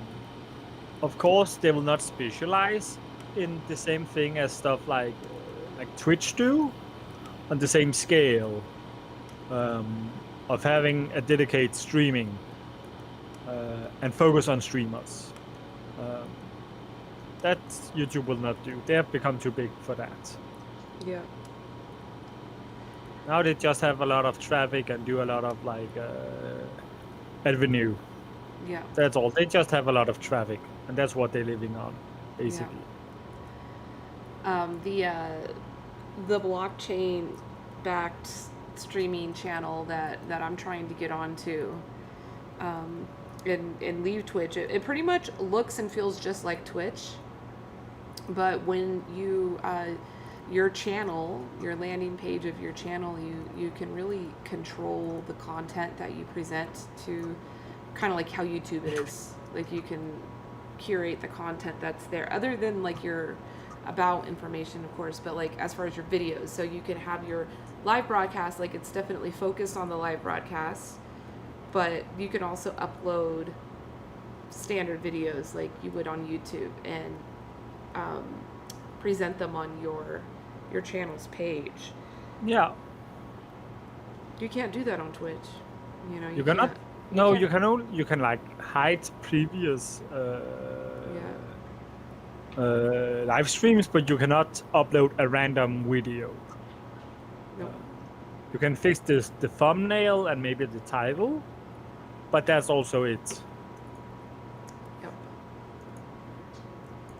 Of course, they will not specialize in the same thing as stuff like Twitch do, on the same scale of having a dedicated streaming and focus on streamers. That YouTube will not do. They have become too big for that. Yeah. Now they just have a lot of traffic and do a lot of like revenue. Yeah. That's all. They just have a lot of traffic, and that's what they're living on, basically. Yeah. The blockchain backed streaming channel that I'm trying to get onto and leave Twitch, it pretty much looks and feels just like Twitch, but when you your channel, your landing page of your channel, you can really control the content that you present to, kind of like how YouTube is. Like you can curate the content that's there, other than like your about information, of course, but like as far as your videos. So you can have your live broadcast, like it's definitely focused on the live broadcast, but you can also upload standard videos like you would on YouTube and present them on your channel's page. Yeah. You can't do that on Twitch. You know, You cannot. can't- No, can't- you can only like hide previous live streams, but you cannot upload a random video. No. You can fix the thumbnail and maybe the title, but that's also it. Yep.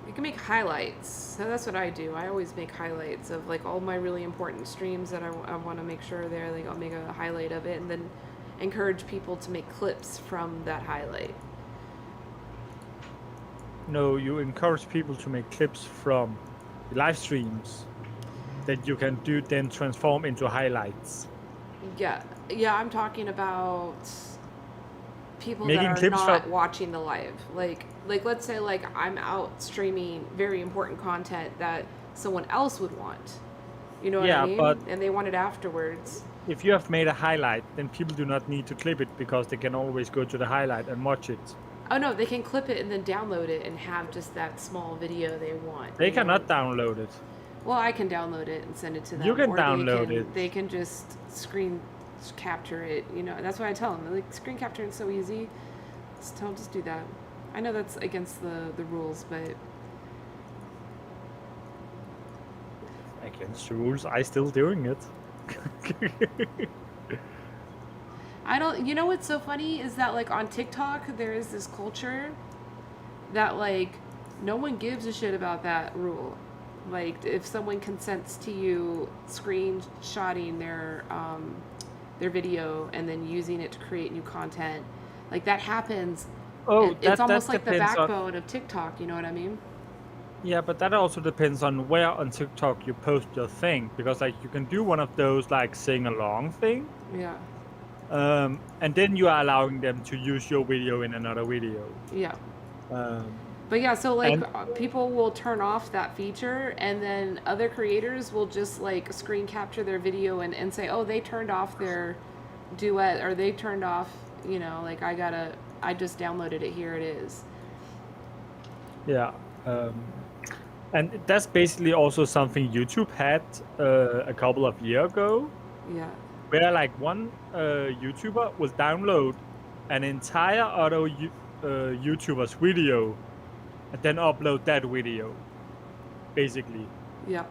You can make highlights. So that's what I do. I always make highlights of like all my really important streams that I want to make sure they're like, I'll make a highlight of it and then encourage people to make clips from that highlight. No, you encourage people to make clips from the live streams that you can then transform into highlights. Yeah, I'm talking about people Making that are clips not from- watching the live. Like let's say like I'm out streaming very important content that someone else would want. You know what Yeah, I mean? but- And they want it afterwards. If you have made a highlight, then people do not need to clip it because they can always go to the highlight and watch it. Oh no, they can clip it and then download it and have just that small video they want. They you know? cannot download it. Well, I can download it and send it to them. You can or download they can, it. They can just screen capture it. You know, that's what I tell them. Like screen capture is so easy. Just do that. I know that's against the rules, but Against the rules, I still doing it. I don't. You know what's so funny is that like on TikTok there is this culture that like no one gives a shit about that rule. Like if someone consents to you screenshotting their video and then using it to create new content, like that happens. Oh, It's almost that like the depends on- backbone of TikTok. You know what I mean? Yeah, but that also depends on where on TikTok you post your thing, because like you can do one of those like sing along thing, Yeah. and then you are allowing them to use your video in another video. Yeah. Um, But yeah, so like And- people will turn off that feature and then other creators will just like screen capture their video and say, oh, they turned off their duet or they turned off, you know, like I just downloaded it, here it is. yeah, and that's basically also something YouTube had a couple of years ago, Yeah. where like one YouTuber will download an entire other YouTuber's video and then upload that video, basically. Yeah.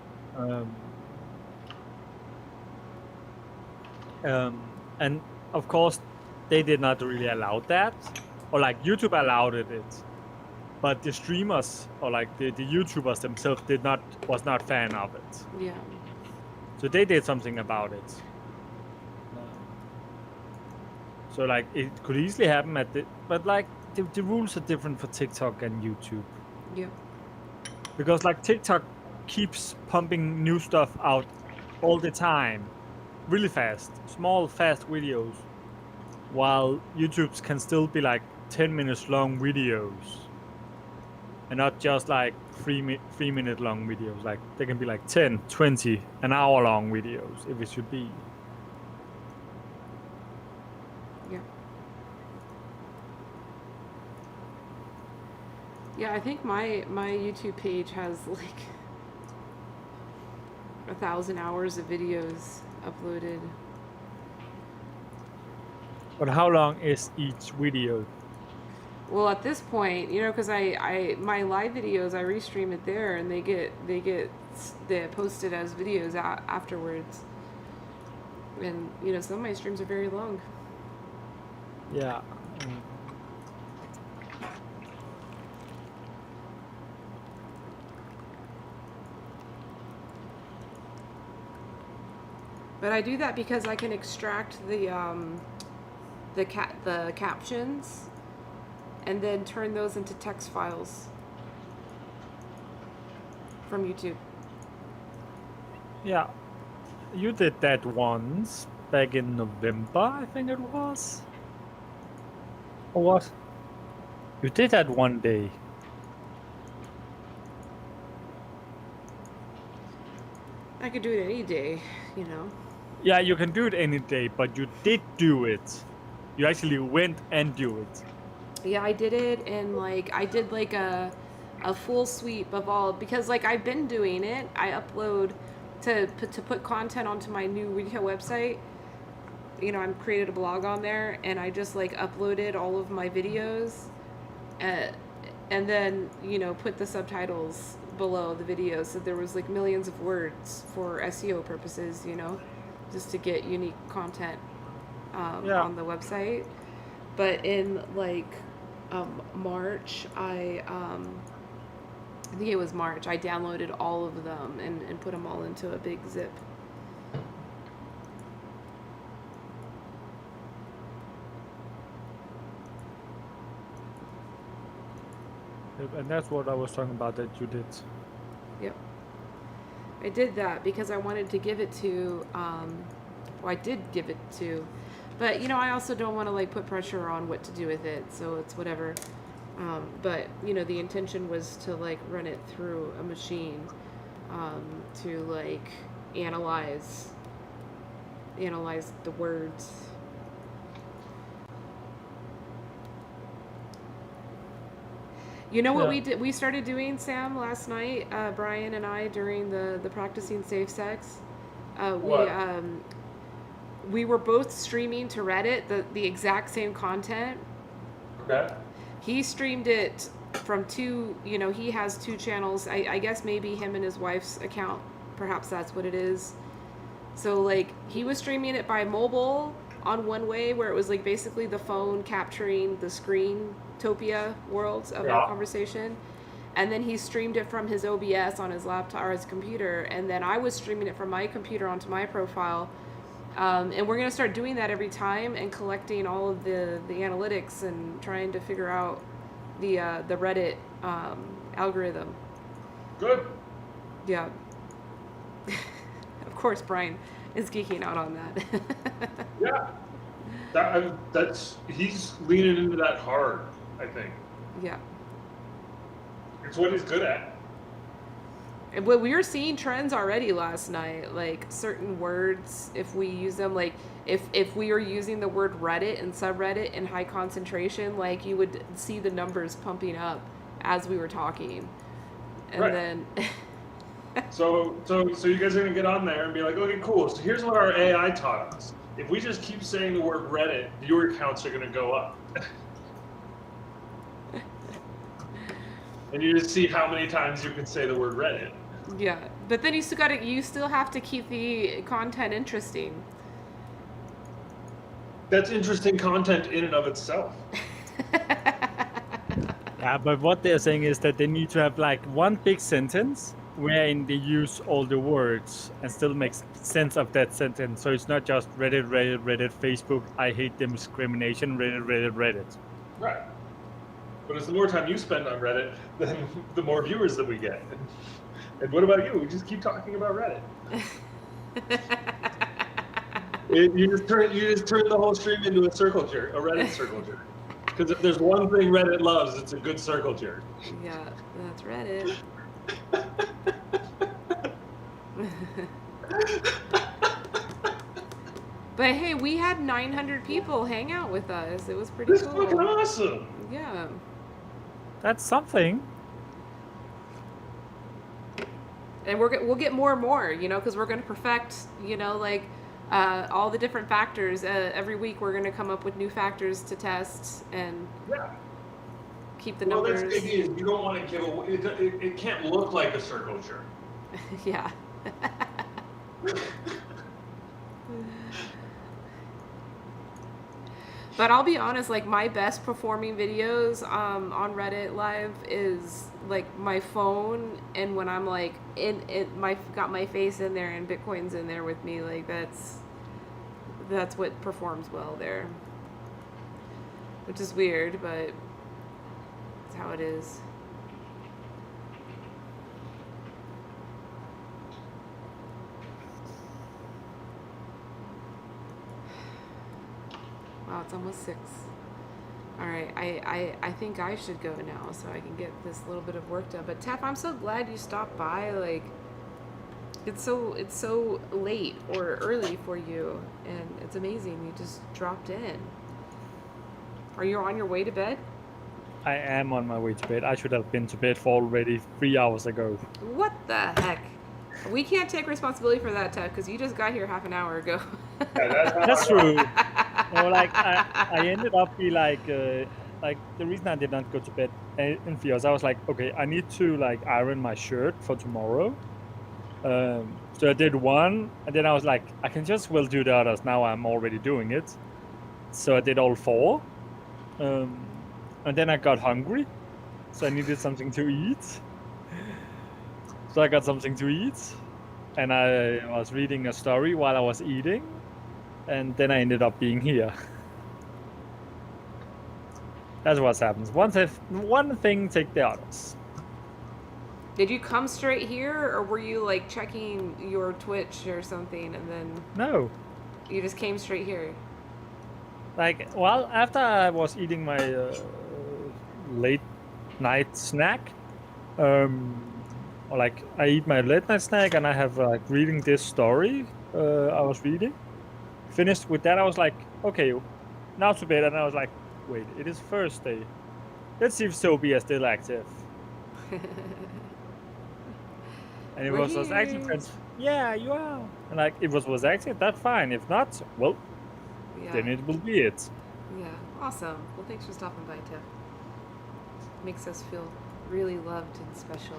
And of course, they did not really allow that, or like YouTube allowed it, but the streamers or like the YouTubers themselves was not fan of it. Yeah. So they did something about it. So like it could easily happen but like the rules are different for TikTok and YouTube, Yeah. because like TikTok keeps pumping new stuff out all the time, really fast, small fast videos, while YouTube's can still be like 10 minutes long videos, and not just like 3-minute long videos. Like they can be like 10, 20, an hour long videos if it should be. Yeah, I think my YouTube page has like 1,000 hours of videos uploaded. But how long is each video? Well, at this point, you know, because my live videos, I restream it there, and they're posted as videos afterwards. And you know, some of my streams are very long. Yeah. But I do that because I can extract the captions and then turn those into text files from YouTube. Yeah, you did that once back in November, I think it was. Or what? You did that one day. I could do it any day, you know. Yeah, you can do it any day, but you did do it. You actually went and do it. Yeah, I did it, and like I did like a full sweep of all, because like I've been doing it. I upload to put content onto my new retail website. You know, I've created a blog on there, and I just like uploaded all of my videos, and then you know put the subtitles below the videos, so there was like millions of words for SEO purposes. You know, just to get unique content Yeah. on the website. But in like March, I think it was March, I downloaded all of them and put them all into a big zip. And that's what I was talking about that you did. Yep. I did that because I wanted to give it to, well, I did give it to, but you know, I also don't want to like put pressure on what to do with it, so it's whatever. But you know, the intention was to like run it through a machine, to like analyze the words. You know what Yeah. we did? We started doing, Sam, last night. Brian and I, during the practicing safe sex. What? We were both streaming to Reddit the exact same content. Okay. He streamed it from two. You know, he has two channels. I guess maybe him and his wife's account. Perhaps that's what it is. So like he was streaming it by mobile on one way, where it was like basically the phone capturing the screen topia worlds of our Yeah. conversation, and then he streamed it from his OBS on his laptop or his computer, and then I was streaming it from my computer onto my profile, and we're gonna start doing that every time and collecting all of the analytics and trying to figure out the Reddit algorithm. Good. Yeah. Of course, Brian is geeking out on that. Yeah. That's he's leaning into that hard. I think Yeah. it's what he's good at. But we were seeing trends already last night, like certain words, if we use them, like if we were using the word Reddit and subreddit in high concentration, like you would see the numbers pumping up as we were talking. And Right. then So you guys are gonna get on there and be like, okay, cool. So here's what our AI taught us. If we just keep saying the word Reddit, viewer counts are gonna go up. And you just see how many times you can say the word Reddit. yeah, but then you still have to keep the content interesting. That's interesting content in and of itself. Yeah, but what they're saying is that they need to have like one big sentence wherein they use all the words and still makes sense of that sentence. So it's not just Reddit, Reddit, Reddit, Facebook, I hate discrimination, Reddit, Reddit, Reddit. Right. But it's the more time you spend on Reddit, then the more viewers that we get. And what about you? We just keep talking about Reddit. You just turn the whole stream into a circle jerk, a Reddit circle jerk. Because if there's one thing Reddit loves, it's a good circle jerk. Yeah, that's Reddit. But hey, we had 900 people hang out with us. It was pretty That's fucking cool. awesome. Yeah. That's something. And we'll get more and more, you know, because we're going to perfect, you know, like all the different factors. Every week we're going to come up with new factors to test and Yeah. keep the Well, numbers. that's the idea. Is you don't want to give away. It can't look like a circle jerk. Yeah. But I'll be honest, like my best performing videos on Reddit Live is like my phone, and when I'm like got my face in there and Bitcoin's in there with me, like that's what performs well there. Which is weird, but it's how it is. Oh, it's almost 6. All right, I think I should go now so I can get this little bit of work done. But Tef, I'm so glad you stopped by. Like, it's so late or early for you, and it's amazing you just dropped in. Are you on your way to bed? I am on my way to bed. I should have been to bed for already 3 hours ago. What the heck? We can't take responsibility for that, Tef, because you just got here half an hour ago. That's true. No, like I ended up be like the reason I did not go to bed in fears, I was like, okay, I need to like iron my shirt for tomorrow. So I did one, and then I was like, I can just well do the others. Now I'm already doing it. So I did all 4. And then I got hungry, so I needed something to eat. So I got something to eat, and I was reading a story while I was eating, and then I ended up being here. That's what happens. One thing take the others. Did you come straight here, or were you like checking your Twitch or something, and then No. you just came straight here? Like, well, after I was eating my late night snack, or like I eat my late night snack and I have like reading this story I was reading. Finished with that, I was like, okay, now to bed. And I was like, wait, it is Thursday. Let's see if Sophie is still active. And it We're was actually here. yeah, you are. And like, if it was active, that's fine. If not, well, Yeah. then it will be it. Yeah. Awesome. Well, thanks for stopping by, Tef. Makes us feel really loved and special.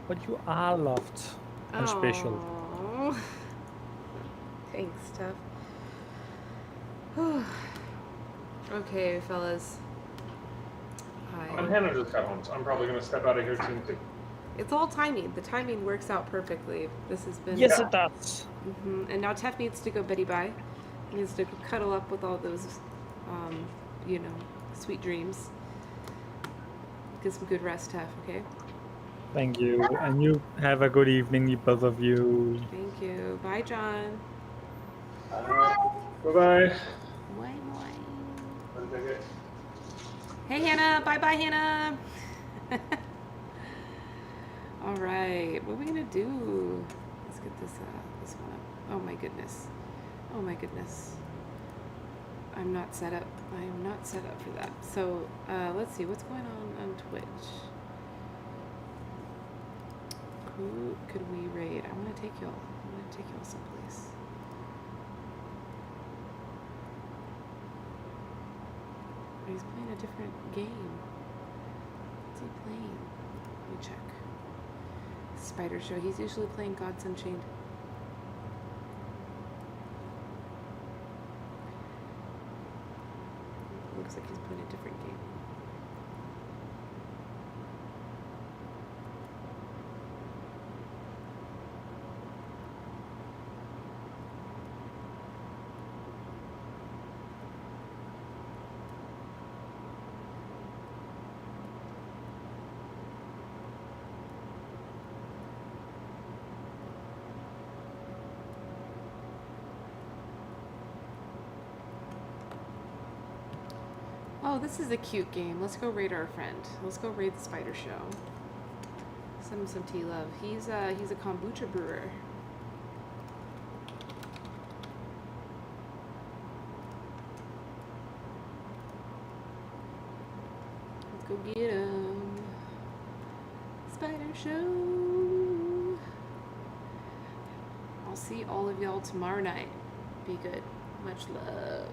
But you are loved and special. Aw. Thanks, Tef. Okay, fellas. And Hi. Hannah just got home, so I'm probably going to step out of here soon too. It's all timing. The timing works out perfectly. This has been. Yes, it does. And now Tef needs to go Betty bye. He needs to cuddle up with all those, sweet dreams. Get some good rest, Tef. Okay. Thank you. And you have a good evening, you both of you. Thank you. Bye, John. Bye-bye. Moi, moi. Hey, Hannah. Bye-bye, Hannah. All right. What are we going to do? Let's get this one up. Oh, my goodness. Oh, my goodness. I'm not set up. I am not set up for that. So, let's see. What's going on Twitch? Who could we raid? I want to take y'all. I want to take y'all someplace. He's playing a different game. What's he playing? Let me check. Spider Show. He's usually playing Gods Unchained. Looks like he's playing a different game. Oh, this is a cute game. Let's go raid our friend. Let's go raid the Spider Show. Send him some tea love. He's a kombucha brewer. Let's go get him. Spider Show. I'll see all of y'all tomorrow night. Be good. Much love.